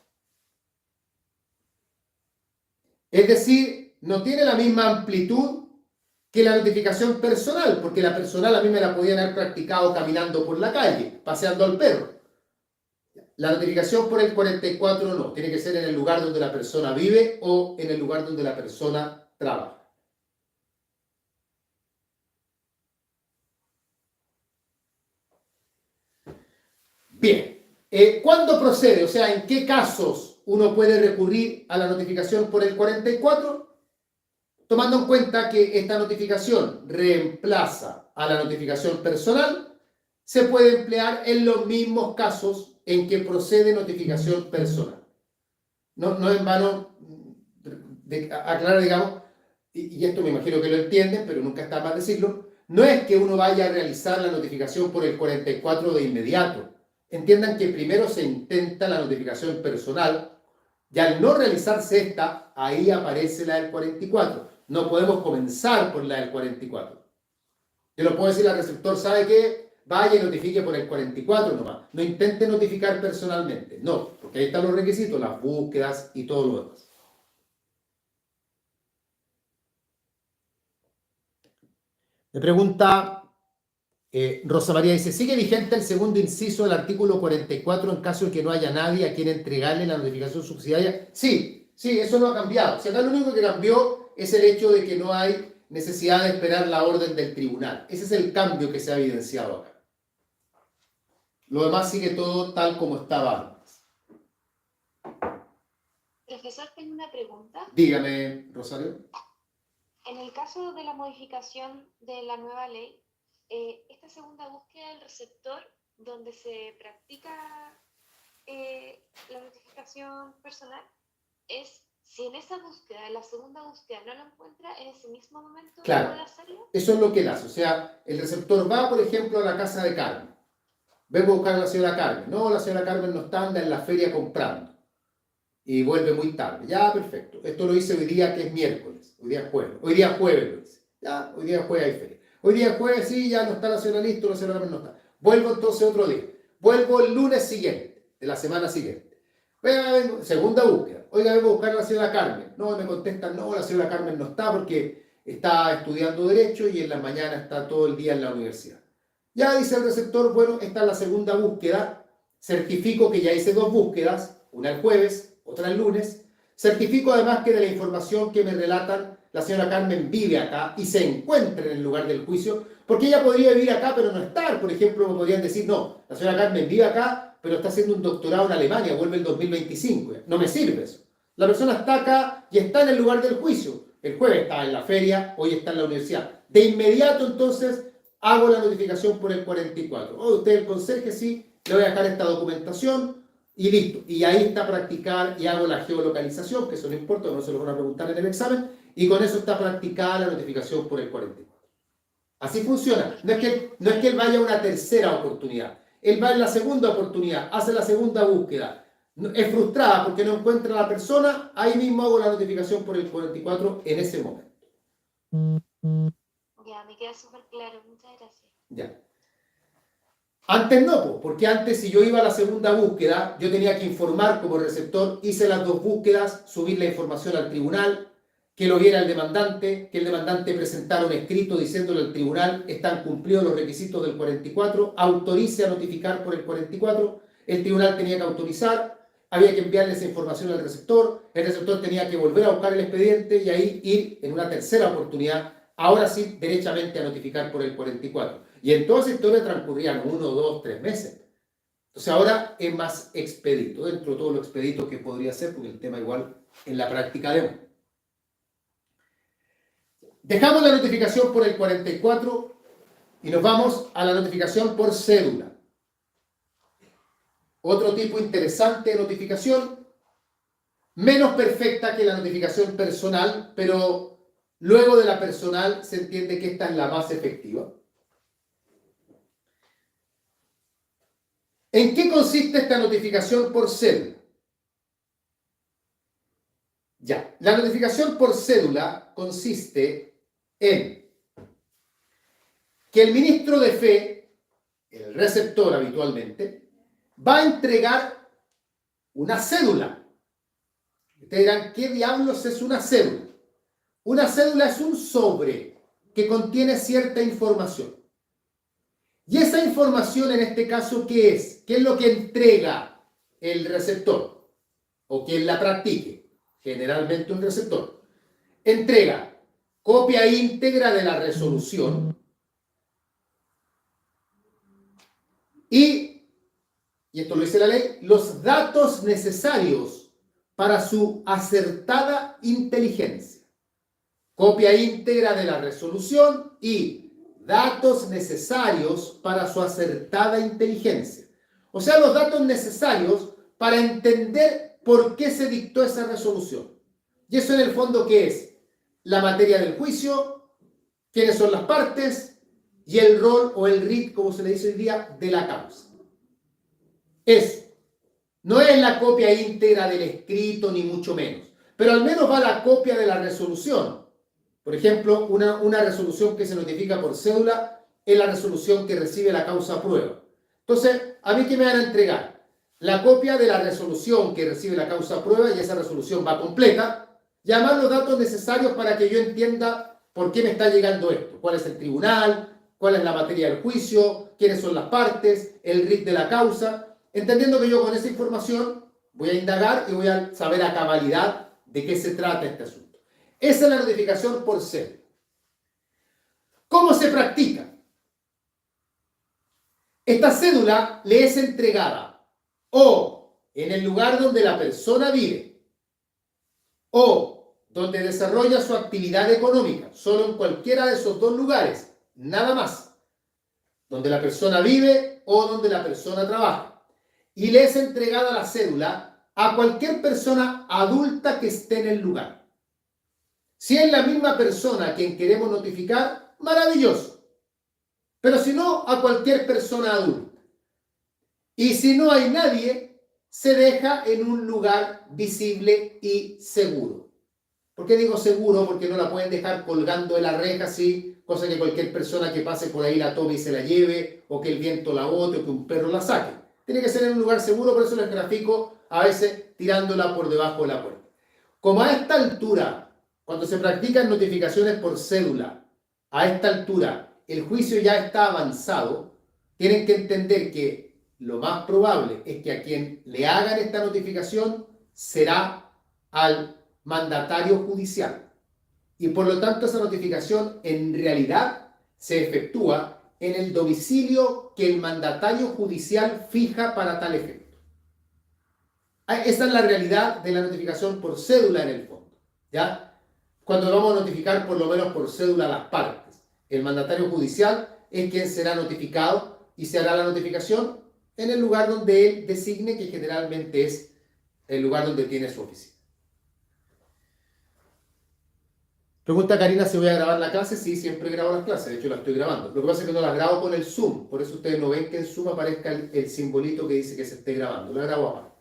[SPEAKER 1] Es decir, no tiene la misma amplitud que la notificación personal, porque la personal a mí me la podían haber practicado caminando por la calle, paseando al perro. La notificación por el 44 no, tiene que ser en el lugar donde la persona vive o en el lugar donde la persona trabaja. Bien, ¿cuándo procede? O sea, ¿en qué casos uno puede recurrir a la notificación por el 44? Tomando en cuenta que esta notificación reemplaza a la notificación personal, se puede emplear en los mismos casos en que procede notificación personal. No es en vano aclarar, digamos, y esto me imagino que lo entienden, pero nunca está mal decirlo, no es que uno vaya a realizar la notificación por el 44 de inmediato. Entiendan que primero se intenta la notificación personal y al no realizarse esta, ahí aparece la del 44. No podemos comenzar por la del 44. Yo lo puedo decir al receptor, ¿sabe qué? Vaya y notifique por el 44 nomás. No intente notificar personalmente. No, porque ahí están los requisitos, las búsquedas y todo lo demás. Me pregunta Rosa María, dice, ¿sigue vigente el segundo inciso del artículo 44 en caso de que no haya nadie a quien entregarle la notificación subsidiaria? Sí, eso no ha cambiado. O sea, acá lo único que cambió es el hecho de que no hay necesidad de esperar la orden del tribunal. Ese es el cambio que se ha evidenciado acá. Lo demás sigue todo tal como estaba antes.
[SPEAKER 3] Profesor, tengo una pregunta.
[SPEAKER 1] Dígame, Rosario.
[SPEAKER 3] En el caso de la modificación de la nueva ley, esta segunda búsqueda del receptor, donde se practica la notificación personal, es si en esa búsqueda, en la segunda búsqueda, no lo encuentra, en ese mismo momento
[SPEAKER 1] Claro.
[SPEAKER 3] puede hacerlo.
[SPEAKER 1] Eso es lo que él hace. O sea, el receptor va, por ejemplo, a la casa de Carmen. Vengo a buscar a la señora Carmen. No, la señora Carmen no está, anda en la feria comprando. Y vuelve muy tarde. Ya, perfecto. Esto lo hice hoy día, que es miércoles. Hoy día es jueves. Hoy día jueves lo hice. Ya, hoy día jueves hay feria. Hoy día jueves, sí, ya no está la señora listo, la señora Carmen no está. Vuelvo entonces otro día. Vuelvo el lunes siguiente, de la semana siguiente. Segunda búsqueda. Oiga, vengo a buscar a la señora Carmen. No, me contestan, no, la señora Carmen no está porque está estudiando Derecho y en la mañana está todo el día en la universidad. Ya dice el receptor, bueno, esta es la segunda búsqueda. Certifico que ya hice 2 búsquedas, una el jueves, otra el lunes. Certifico además que de la información que me relatan, la señora Carmen vive acá y se encuentra en el lugar del juicio, porque ella podría vivir acá pero no estar. Por ejemplo, me podrían decir, no, la señora Carmen vive acá, pero está haciendo un doctorado en Alemania, vuelve el 2025. No me sirve eso. La persona está acá y está en el lugar del juicio. El jueves estaba en la feria, hoy está en la universidad. De inmediato, entonces, hago la notificación por el 44. Oh, usted el conserje, sí, le voy a dejar esta documentación y listo. Y ahí está practicar y hago la geolocalización, que eso no importa, no se lo van a preguntar en el examen, y con eso está practicada la notificación por el 44. Así funciona. No es que él vaya a una tercera oportunidad. Él va en la segunda oportunidad, hace la segunda búsqueda. Es frustrada porque no encuentra a la persona, ahí mismo hago la notificación por el 44 en ese momento.
[SPEAKER 3] Ya, me queda súper claro. Muchas gracias.
[SPEAKER 1] Ya. Antes no, porque antes si yo iba a la segunda búsqueda, yo tenía que informar como receptor, hice las 2 búsquedas, subir la información al tribunal, que lo viera el demandante, que el demandante presentara un escrito diciéndole al tribunal, están cumplidos los requisitos del 44, autorice a notificar por el 44, el tribunal tenía que autorizar, había que enviarle esa información al receptor, el receptor tenía que volver a buscar el expediente y ahí ir en una tercera oportunidad, ahora sí, derechamente a notificar por el 44. Y en toda esa historia transcurrían 1, 2, 3 meses. Entonces ahora es más expedito, dentro de todo lo expedito que podría ser, porque el tema igual en la práctica demos. Dejamos la notificación por el 44 y nos vamos a la notificación por cédula. Otro tipo interesante de notificación, menos perfecta que la notificación personal, pero luego de la personal se entiende que esta es la más efectiva. ¿En qué consiste esta notificación por cédula? Ya, la notificación por cédula consiste en que el ministro de fe, el receptor habitualmente, va a entregar una cédula. Ustedes dirán, ¿qué diablos es una cédula? Una cédula es un sobre que contiene cierta información. Y esa información en este caso, ¿qué es? ¿Qué es lo que entrega el receptor? O quien la practique, generalmente un receptor. Entrega copia íntegra de la resolución y esto lo dice la ley, los datos necesarios para su acertada inteligencia. Copia íntegra de la resolución y datos necesarios para su acertada inteligencia. O sea, los datos necesarios para entender por qué se dictó esa resolución. Y eso en el fondo, ¿qué es? La materia del juicio, quiénes son las partes y el rol o el writ, como se le dice hoy día, de la causa. No es la copia íntegra del escrito, ni mucho menos, pero al menos va la copia de la resolución. Por ejemplo, una resolución que se notifica por cédula es la resolución que recibe la causa a prueba. Entonces, ¿a mí qué me van a entregar? La copia de la resolución que recibe la causa a prueba, y esa resolución va completa, y además los datos necesarios para que yo entienda por qué me está llegando esto. ¿Cuál es el tribunal? ¿Cuál es la materia del juicio? ¿Quiénes son las partes? ¿El writ de la causa? Entendiendo que yo con esa información voy a indagar y voy a saber a cabalidad de qué se trata este asunto. Esa es la notificación por cédula. ¿Cómo se practica? Esta cédula le es entregada o en el lugar donde la persona vive o donde desarrolla su actividad económica, solo en cualquiera de esos 2 lugares, nada más, donde la persona vive o donde la persona trabaja. Y le es entregada la cédula a cualquier persona adulta que esté en el lugar. Si es la misma persona a quien queremos notificar, maravilloso. Pero si no, a cualquier persona adulta. Y si no hay nadie, se deja en un lugar visible y seguro. ¿Por qué digo seguro? Porque no la pueden dejar colgando de la reja así, cosa que cualquier persona que pase por ahí la tome y se la lleve, o que el viento la bote, o que un perro la saque. Tiene que ser en un lugar seguro, por eso les grafico, a veces tirándola por debajo de la puerta. Como a esta altura, cuando se practican notificaciones por cédula, a esta altura el juicio ya está avanzado, tienen que entender que lo más probable es que a quien le hagan esta notificación será al mandatario judicial. Y por lo tanto esa notificación en realidad se efectúa en el domicilio que el mandatario judicial fija para tal efecto. Esa es la realidad de la notificación por cédula en el fondo, ¿ya? Cuando vamos a notificar por lo menos por cédula a las partes, el mandatario judicial es quien será notificado y se hará la notificación en el lugar donde él designe, que generalmente es el lugar donde tiene su oficina. Pregunta Karina si voy a grabar la clase. Sí, siempre grabo las clases, de hecho la estoy grabando. Lo que pasa es que no las grabo con el Zoom, por eso ustedes no ven que en Zoom aparezca el simbolito que dice que se esté grabando. La grabo aparte.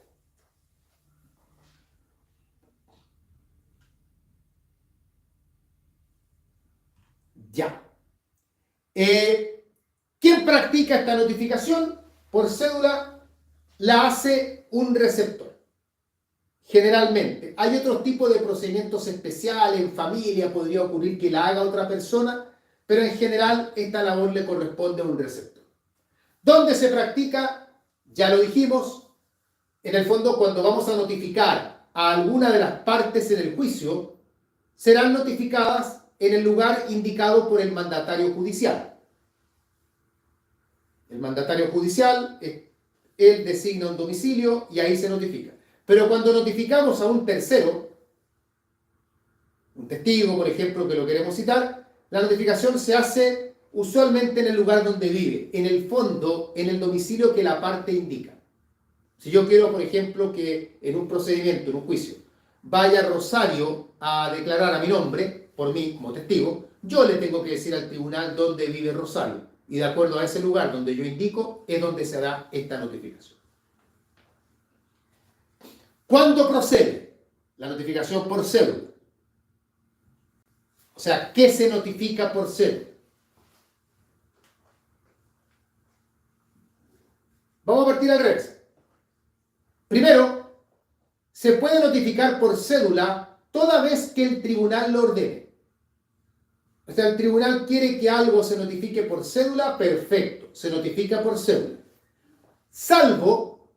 [SPEAKER 1] Ya. ¿Quién practica esta notificación por cédula? La hace un receptor. Generalmente. Hay otros tipos de procedimientos especiales, en familia podría ocurrir que la haga otra persona, pero en general esta labor le corresponde a un receptor. ¿Dónde se practica? Ya lo dijimos, en el fondo cuando vamos a notificar a alguna de las partes en el juicio, serán notificadas en el lugar indicado por el mandatario judicial. El mandatario judicial, él designa un domicilio y ahí se notifica. Pero cuando notificamos a un tercero, un testigo, por ejemplo, que lo queremos citar, la notificación se hace usualmente en el lugar donde vive, en el fondo, en el domicilio que la parte indica. Si yo quiero, por ejemplo, que en un procedimiento, en un juicio, vaya Rosario a declarar a mi nombre, por mí como testigo, yo le tengo que decir al tribunal dónde vive Rosario. Y de acuerdo a ese lugar donde yo indico, es donde se hará esta notificación. ¿Cuándo procede la notificación por cédula? O sea, ¿qué se notifica por cédula? Vamos a partir al revés. Primero, se puede notificar por cédula toda vez que el tribunal lo ordene. O sea, el tribunal quiere que algo se notifique por cédula, perfecto, se notifica por cédula. Salvo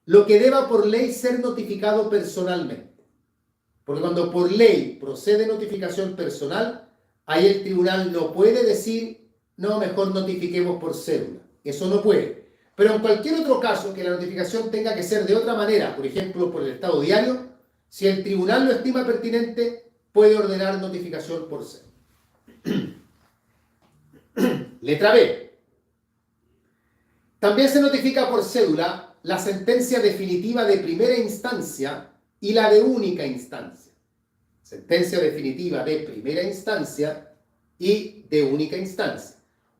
[SPEAKER 1] lo que deba por ley ser notificado personalmente. Porque cuando por ley procede notificación personal, ahí el tribunal no puede decir, no, mejor notifiquemos por cédula. Eso no puede. Pero en cualquier otro caso que la notificación tenga que ser de otra manera, por ejemplo, por el estado diario, si el tribunal lo estima pertinente, puede ordenar notificación por cédula. Letra B. También se notifica por cédula la sentencia definitiva de primera instancia y la de única instancia. Sentencia definitiva de primera instancia y de única instancia.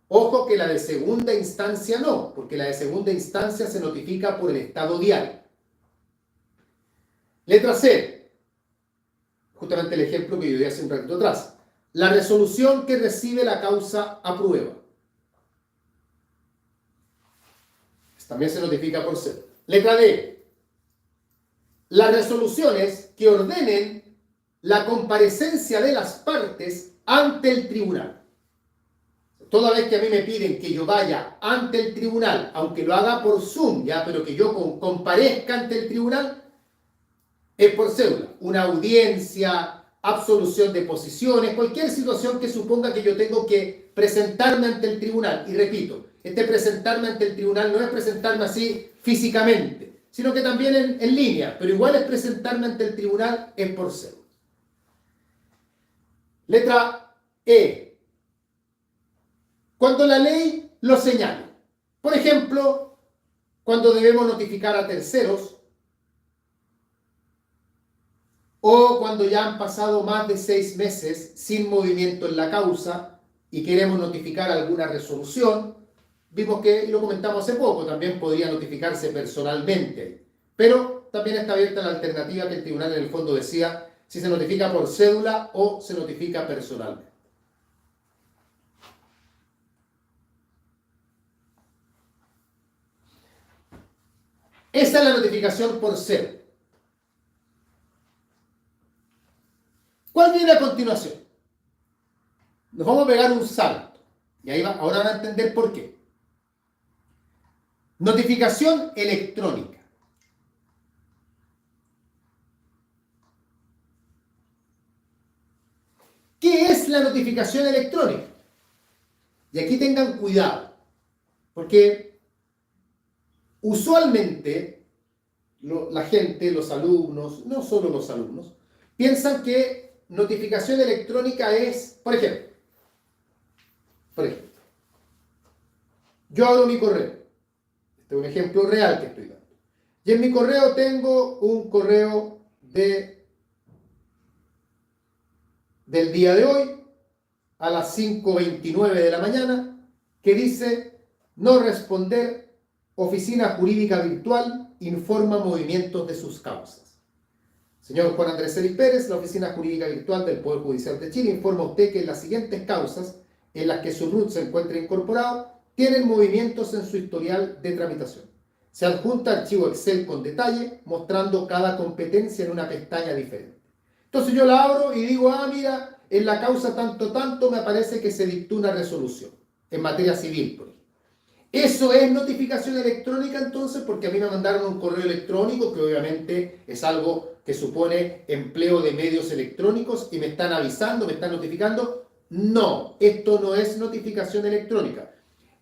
[SPEAKER 1] Ojo que la de segunda instancia no, porque la de segunda instancia se notifica por el estado diario. Letra C. Justamente el ejemplo que yo di hace un ratito atrás. La resolución que recibe la causa aprueba. También se notifica por cédula. Letra D. Las resoluciones que ordenen la comparecencia de las partes ante el tribunal. Toda vez que a mí me piden que yo vaya ante el tribunal, aunque lo haga por Zoom, ya, pero que yo comparezca ante el tribunal, es por cédula. Una audiencia, absolución de posiciones, cualquier situación que suponga que yo tengo que presentarme ante el tribunal. Y repito, este presentarme ante el tribunal no es presentarme así físicamente, sino que también en línea, pero igual es presentarme ante el tribunal, es por cédula. Letra E. Cuando la ley lo señale. Por ejemplo, cuando debemos notificar a terceros o cuando ya han pasado más de 6 meses sin movimiento en la causa y queremos notificar alguna resolución. Vimos que, y lo comentamos hace poco, también podría notificarse personalmente, pero también está abierta la alternativa que el tribunal en el fondo decía si se notifica por cédula o se notifica personalmente. Esa es la notificación por cédula. viene a continuación? Nos vamos a pegar un salto. Y ahí ahora van a entender por qué. Notificación electrónica. ¿Qué es la notificación electrónica? Y aquí tengan cuidado, porque usualmente la gente, los alumnos, no solo los alumnos, piensan que notificación electrónica es, por ejemplo, yo abro mi correo. Este es un ejemplo real que estoy dando. Y en mi correo tengo un correo del día de hoy, a las 5:29 de la mañana, que dice: no responder, Oficina Jurídica Virtual informa movimientos de sus causas. Señor Juan Andrés Celis Pérez, la Oficina Jurídica Virtual del Poder Judicial de Chile informa a usted que las siguientes causas en las que su RUT se encuentra incorporado tienen movimientos en su historial de tramitación. Se adjunta archivo Excel con detalle, mostrando cada competencia en una pestaña diferente. Entonces yo la abro y digo: mira, en la causa tanto me aparece que se dictó una resolución en materia civil, por ejemplo. Eso es notificación electrónica entonces, porque a mí me mandaron un correo electrónico, que obviamente es algo que supone empleo de medios electrónicos, y me están avisando, me están notificando. No, esto no es notificación electrónica.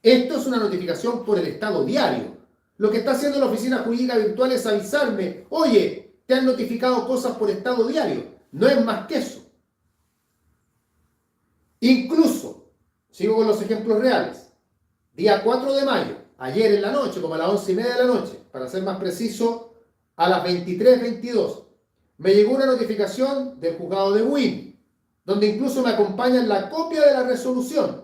[SPEAKER 1] Esto es una notificación por el estado diario. Lo que está haciendo la Oficina Jurídica Virtual es avisarme: oye, te han notificado cosas por estado diario. No es más que eso. Incluso, sigo con los ejemplos reales, día 4 de mayo, ayer en la noche, como a las 11:30 de la noche, para ser más preciso, a las 23:22, me llegó una notificación del juzgado de Buin, donde incluso me acompañan la copia de la resolución.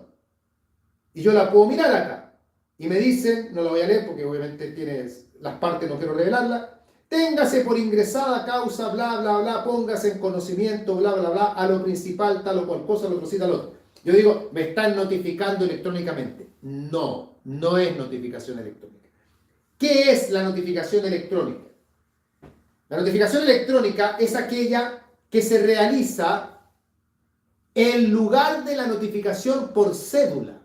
[SPEAKER 1] Y yo la puedo mirar acá. Y me dicen, no la voy a leer porque obviamente tienes las partes, no quiero revelarla: téngase por ingresada causa, bla, bla, bla, póngase en conocimiento, bla, bla, bla, a lo principal, tal o cual cosa, lo otro sí, tal otro. Yo digo: me están notificando electrónicamente. No, no es notificación electrónica. ¿Qué es la notificación electrónica? La notificación electrónica es aquella que se realiza en lugar de la notificación por cédula.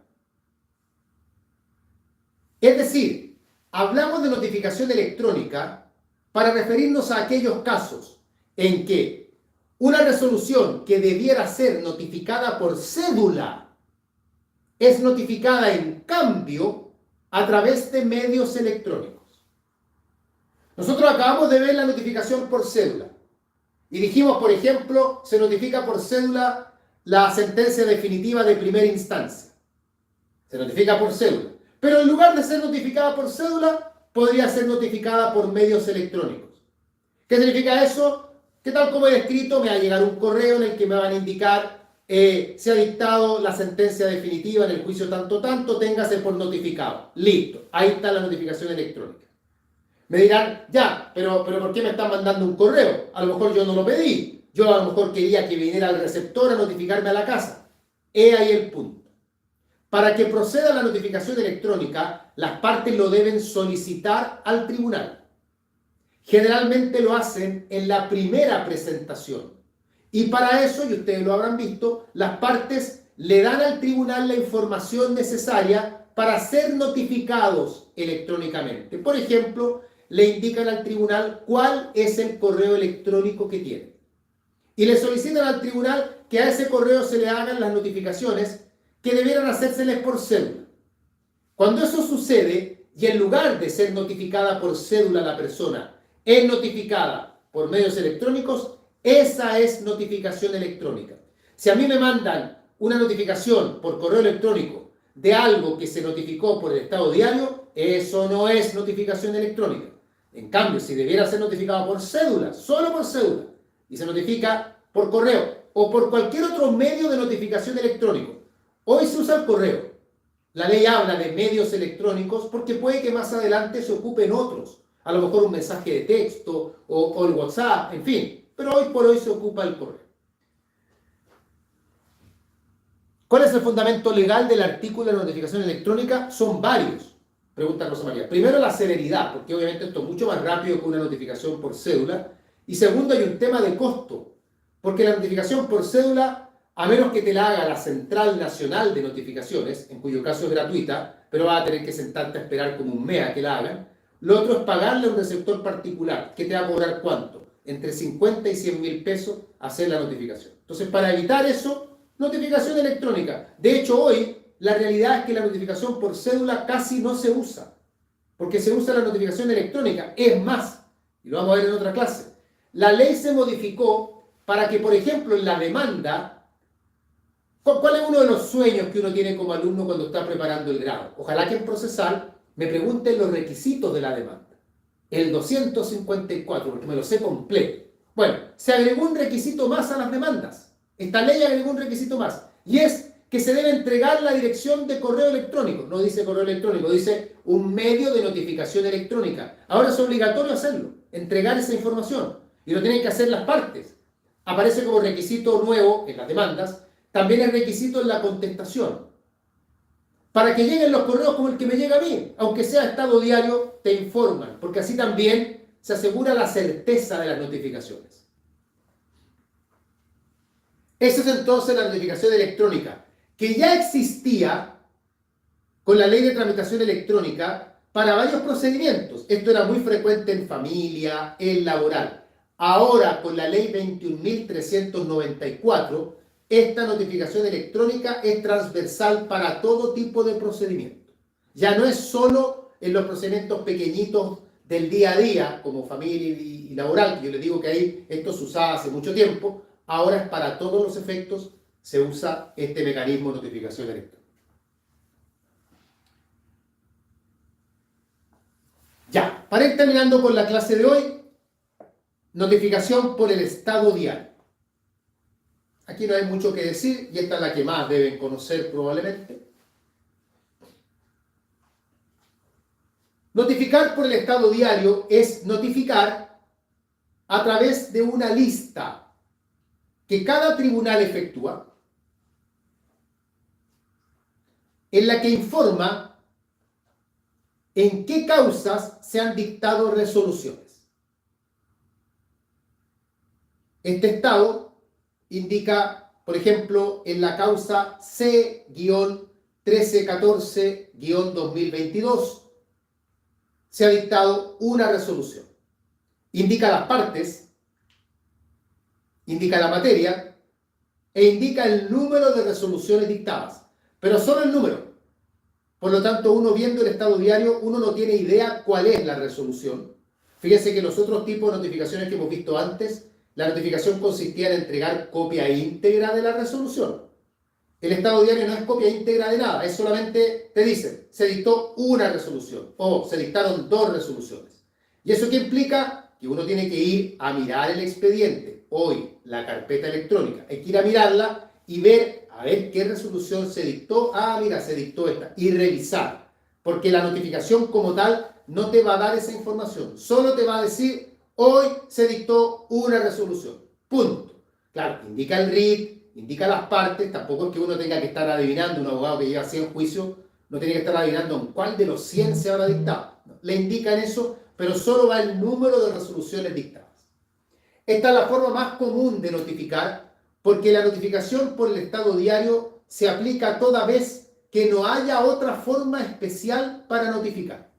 [SPEAKER 1] Es decir, hablamos de notificación electrónica para referirnos a aquellos casos en que una resolución que debiera ser notificada por cédula es notificada en cambio a través de medios electrónicos. Nosotros acabamos de ver la notificación por cédula y dijimos, por ejemplo, se notifica por cédula la sentencia definitiva de primera instancia. Se notifica por cédula. Pero en lugar de ser notificada por cédula, podría ser notificada por medios electrónicos. ¿Qué significa eso? Que tal como he escrito, me va a llegar un correo en el que me van a indicar: se ha dictado la sentencia definitiva en el juicio tanto, téngase por notificado. Listo, ahí está la notificación electrónica. Me dirán: ya, pero ¿por qué me están mandando un correo? A lo mejor yo no lo pedí. Yo a lo mejor quería que viniera el receptor a notificarme a la casa. He ahí el punto. Para que proceda la notificación electrónica, las partes lo deben solicitar al tribunal. Generalmente lo hacen en la primera presentación. Y para eso, y ustedes lo habrán visto, las partes le dan al tribunal la información necesaria para ser notificados electrónicamente. Por ejemplo, le indican al tribunal cuál es el correo electrónico que tiene. Y le solicitan al tribunal que a ese correo se le hagan las notificaciones que debieran hacérseles por cédula. Cuando eso sucede, y en lugar de ser notificada por cédula la persona, es notificada por medios electrónicos, esa es notificación electrónica. Si a mí me mandan una notificación por correo electrónico de algo que se notificó por el estado diario, eso no es notificación electrónica. En cambio, si debiera ser notificado por cédula, solo por cédula, y se notifica por correo o por cualquier otro medio de notificación electrónico. Hoy se usa el correo. La ley habla de medios electrónicos porque puede que más adelante se ocupen otros. A lo mejor un mensaje de texto o el WhatsApp, en fin. Pero hoy por hoy se ocupa el correo. ¿Cuál es el fundamento legal del artículo de notificación electrónica? Son varios, pregunta Rosa María. Primero, la celeridad, porque obviamente esto es mucho más rápido que una notificación por cédula. Y segundo, hay un tema de costo, Porque la notificación por cédula, a menos que te la haga la Central Nacional de Notificaciones, en cuyo caso es gratuita, pero vas a tener que sentarte a esperar como un mes a que la hagan, lo otro es pagarle a un receptor particular, que te va a cobrar ¿cuánto? Entre 50 y 100 mil pesos hacer la notificación. Entonces, para evitar eso, notificación electrónica. De hecho, hoy la realidad es que la notificación por cédula casi no se usa, porque se usa la notificación electrónica. Es más, y lo vamos a ver en otra clase, la ley se modificó para que, por ejemplo, en la demanda, ¿cuál es uno de los sueños que uno tiene como alumno cuando está preparando el grado? Ojalá que en procesal me pregunten los requisitos de la demanda. El 254, porque me lo sé completo. Bueno, se agregó un requisito más a las demandas. Esta ley agregó un requisito más. Y es que se debe entregar la dirección de correo electrónico. No dice correo electrónico, dice un medio de notificación electrónica. Ahora es obligatorio hacerlo, entregar esa información. Y lo tienen que hacer las partes. Aparece como requisito nuevo en las demandas. También es requisito en la contestación. Para que lleguen los correos como el que me llega a mí, aunque sea Estado Diario, te informan, porque así también se asegura la certeza de las notificaciones. Esa es entonces la notificación electrónica, que ya existía con la ley de tramitación electrónica para varios procedimientos. Esto era muy frecuente en familia, en laboral. Ahora, con la ley 21.394, esta notificación electrónica es transversal para todo tipo de procedimiento. Ya no es solo en los procedimientos pequeñitos del día a día, como familia y laboral, que yo les digo que ahí esto se usaba hace mucho tiempo. Ahora es para todos los efectos, se usa este mecanismo de notificación electrónica. Ya, para ir terminando con la clase de hoy, notificación por el Estado Diario. Aquí no hay mucho que decir y esta es la que más deben conocer probablemente. Notificar por el Estado Diario es notificar a través de una lista que cada tribunal efectúa, en la que informa en qué causas se han dictado resoluciones. Este estado indica, por ejemplo, en la causa C-1314-2022 se ha dictado una resolución. Indica las partes, indica la materia e indica el número de resoluciones dictadas, pero solo el número. Por lo tanto, uno viendo el Estado Diario, uno no tiene idea cuál es la resolución. Fíjese que los otros tipos de notificaciones que hemos visto antes, la notificación consistía en entregar copia íntegra de la resolución. El Estado Diario no es copia íntegra de nada, es solamente, te dicen, se dictó una resolución o se dictaron dos resoluciones. ¿Y eso qué implica? Que uno tiene que ir a mirar el expediente, hoy la carpeta electrónica, hay que ir a mirarla y ver, a ver qué resolución se dictó. Ah, mira, se dictó esta, y revisar, porque la notificación como tal no te va a dar esa información, solo te va a decir, hoy se dictó una resolución, punto. Claro, indica el RIT, indica las partes, tampoco es que uno tenga que estar adivinando, un abogado que lleva 100 juicios, no tiene que estar adivinando en cuál de los 100 se habrá dictado. Le indican eso, pero solo va el número de resoluciones dictadas. Esta es la forma más común de notificar, porque la notificación por el Estado Diario se aplica toda vez que no haya otra forma especial para notificar.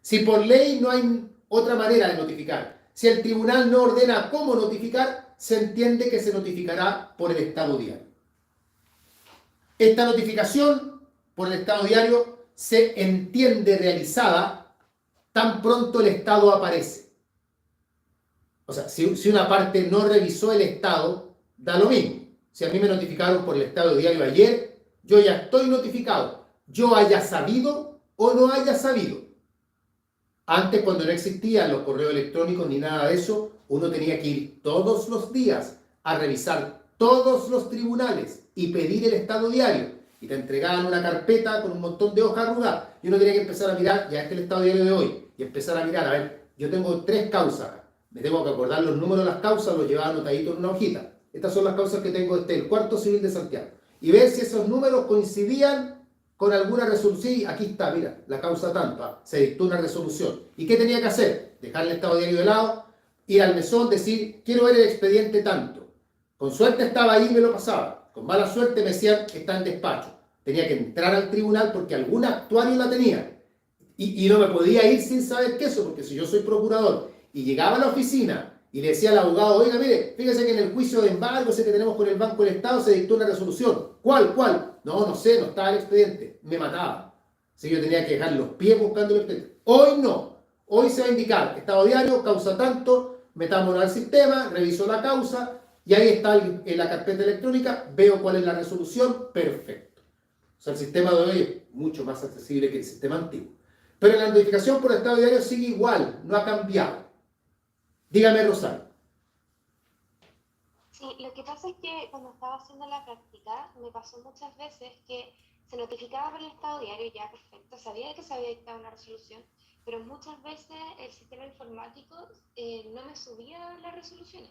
[SPEAKER 1] Si por ley no hay otra manera de notificar, si el tribunal no ordena cómo notificar, se entiende que se notificará por el Estado Diario. Esta notificación por el Estado Diario se entiende realizada tan pronto el Estado aparece. O sea, si una parte no revisó el Estado, da lo mismo. Si a mí me notificaron por el Estado Diario ayer, yo ya estoy notificado. Yo haya sabido o no haya sabido. Antes, cuando no existían los correos electrónicos ni nada de eso, uno tenía que ir todos los días a revisar todos los tribunales y pedir el Estado Diario. Y te entregaban una carpeta con un montón de hojas arrugadas. Y uno tenía que empezar a mirar, ya este es el Estado Diario de hoy. Y empezar a mirar, a ver, yo tengo 3 causas. Me tengo que acordar los números de las causas, los llevaba anotadito en una hojita. Estas son las causas que tengo el Cuarto Civil de Santiago. Y ver si esos números coincidían con alguna resolución. Sí, aquí está, mira, la causa tanto, se dictó una resolución. ¿Y qué tenía que hacer? Dejar el Estado Diario de lado, ir al mesón, decir, quiero ver el expediente tanto. Con suerte estaba ahí y me lo pasaba. Con mala suerte me decían que está en despacho. Tenía que entrar al tribunal porque algún actuario la tenía. Y no me podía ir sin saber qué eso, porque si yo soy procurador y llegaba a la oficina y le decía al abogado, oiga, mire, fíjese que en el juicio de embargo ese que tenemos con el Banco del Estado se dictó una resolución. ¿Cuál? No, no sé, no estaba el expediente. Me mataba. Así que yo tenía que dejar los pies buscando el expediente. Hoy no. Hoy se va a indicar, estado diario, causa tanto, metámonos al sistema, reviso la causa y ahí está en la carpeta electrónica, veo cuál es la resolución, perfecto. O sea, el sistema de hoy es mucho más accesible que el sistema antiguo. Pero la notificación por estado diario sigue igual, no ha cambiado. Dígame, Rosario.
[SPEAKER 3] Sí, lo que pasa es que cuando estaba haciendo la práctica, me pasó muchas veces que se notificaba por el estado diario, ya perfecto, sabía que se había dictado una resolución, pero muchas veces el sistema informático no me subía las resoluciones.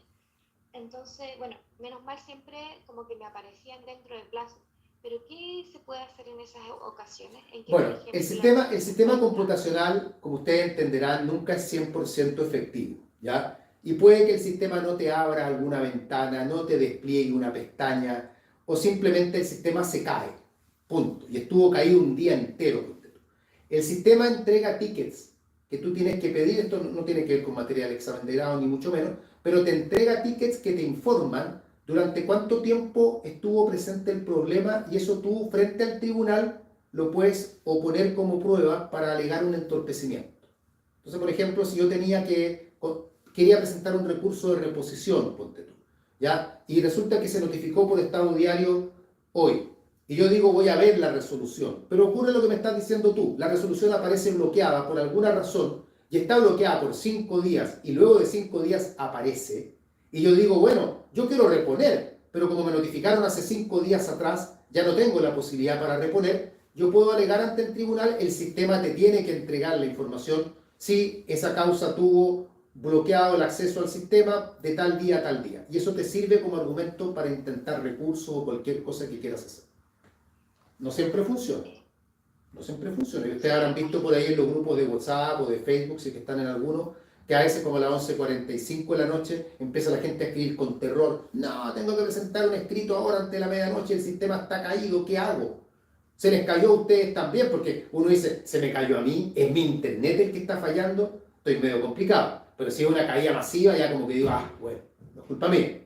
[SPEAKER 3] Entonces, bueno, menos mal siempre como que me aparecían dentro del plazo. Pero ¿qué se puede hacer en esas ocasiones? En que,
[SPEAKER 1] Bueno,
[SPEAKER 3] por ejemplo,
[SPEAKER 1] el sistema computacional, como ustedes entenderán, nunca es 100% efectivo, ¿ya? Y puede que el sistema no te abra alguna ventana, no te despliegue una pestaña, o simplemente el sistema se cae, punto. Y estuvo caído un día entero. El sistema entrega tickets que tú tienes que pedir, esto no tiene que ver con material de examen de grado, ni mucho menos, pero te entrega tickets que te informan durante cuánto tiempo estuvo presente el problema y eso tú frente al tribunal lo puedes oponer como prueba para alegar un entorpecimiento. Entonces, por ejemplo, si yo quería presentar un recurso de reposición, ponte tú, ¿ya? Y resulta que se notificó por estado diario hoy. Y yo digo, voy a ver la resolución. Pero ocurre lo que me estás diciendo tú. La resolución aparece bloqueada por alguna razón y está bloqueada por 5 días y luego de 5 días aparece. Y yo digo, bueno, yo quiero reponer, pero como me notificaron hace 5 días atrás, ya no tengo la posibilidad para reponer. Yo puedo alegar ante el tribunal, el sistema te tiene que entregar la información si esa causa tuvo bloqueado el acceso al sistema de tal día a tal día. Y eso te sirve como argumento para intentar recurso o cualquier cosa que quieras hacer. No siempre funciona. No siempre funciona. Y ustedes habrán visto por ahí en los grupos de WhatsApp o de Facebook, si que están en alguno, que a veces como a las 11:45 de la noche empieza la gente a escribir con terror. No, tengo que presentar un escrito ahora ante la medianoche, el sistema está caído, ¿qué hago? Se les cayó a ustedes también, porque uno dice, se me cayó a mí, es mi internet el que está fallando, estoy medio complicado. Pero si es una caída masiva, ya como que digo, bueno, no es culpa mía.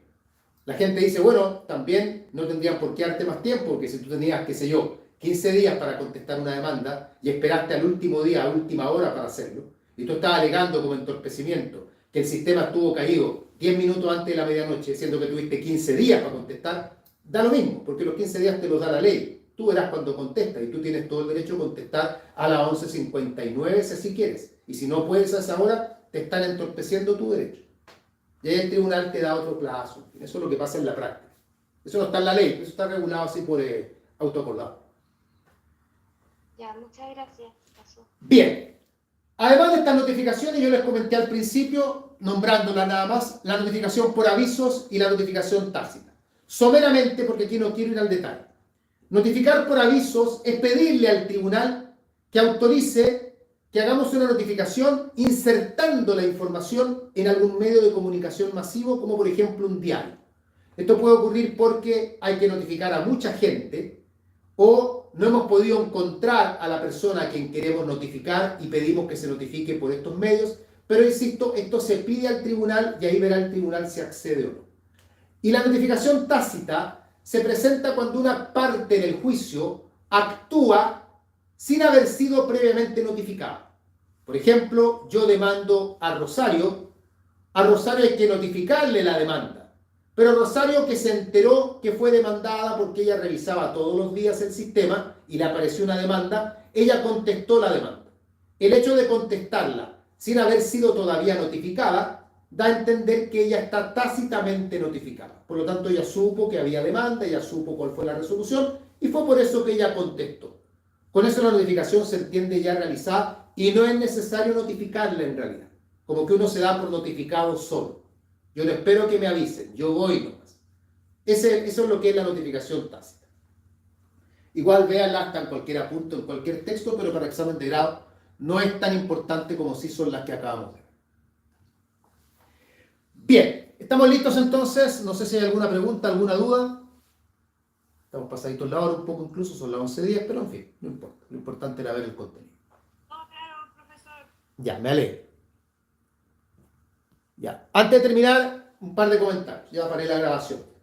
[SPEAKER 1] La gente dice, bueno, también no tendrían por qué darte más tiempo, porque si tú tenías, qué sé yo, 15 días para contestar una demanda y esperaste al último día, a última hora para hacerlo, y tú estabas alegando como entorpecimiento que el sistema estuvo caído 10 minutos antes de la medianoche, siendo que tuviste 15 días para contestar, da lo mismo, porque los 15 días te los da la ley. Tú verás cuando contestas y tú tienes todo el derecho a contestar a las 11:59 si así quieres. Y si no puedes a esa hora, te están entorpeciendo tu derecho. Y ahí el tribunal te da otro plazo. Eso es lo que pasa en la práctica. Eso no está en la ley, eso está regulado así por autoacordado.
[SPEAKER 3] Ya, muchas gracias. Pasó.
[SPEAKER 1] Bien. Además de estas notificaciones, yo les comenté al principio, nombrándolas nada más, la notificación por avisos y la notificación tácita. Someramente, porque aquí no quiero ir al detalle. Notificar por avisos es pedirle al tribunal que autorice que hagamos una notificación insertando la información en algún medio de comunicación masivo, como por ejemplo un diario. Esto puede ocurrir porque hay que notificar a mucha gente o no hemos podido encontrar a la persona a quien queremos notificar y pedimos que se notifique por estos medios, pero insisto, esto se pide al tribunal y ahí verá el tribunal si accede o no. Y la notificación tácita se presenta cuando una parte en el juicio actúa sin haber sido previamente notificada. Por ejemplo, yo demando a Rosario hay que notificarle la demanda, pero Rosario, que se enteró que fue demandada porque ella revisaba todos los días el sistema y le apareció una demanda, ella contestó la demanda. El hecho de contestarla sin haber sido todavía notificada da a entender que ella está tácitamente notificada. Por lo tanto, ella supo que había demanda, ella supo cuál fue la resolución y fue por eso que ella contestó. Con eso la notificación se entiende ya realizada y no es necesario notificarla en realidad. Como que uno se da por notificado solo. Yo no espero que me avisen, yo voy nomás. Eso es lo que es la notificación tácita. Igual véanla hasta en cualquier apunto, en cualquier texto, pero para examen de grado no es tan importante como si son las que acabamos de ver. Bien, ¿estamos listos entonces? No sé si hay alguna pregunta, alguna duda. Estamos pasaditos la hora un poco incluso, son las 11:10, pero en fin, no importa. Lo importante era ver el contenido.
[SPEAKER 2] No, claro, profesor.
[SPEAKER 1] Ya, me alegro. Ya. Antes de terminar, un par de comentarios. Ya paré la grabación.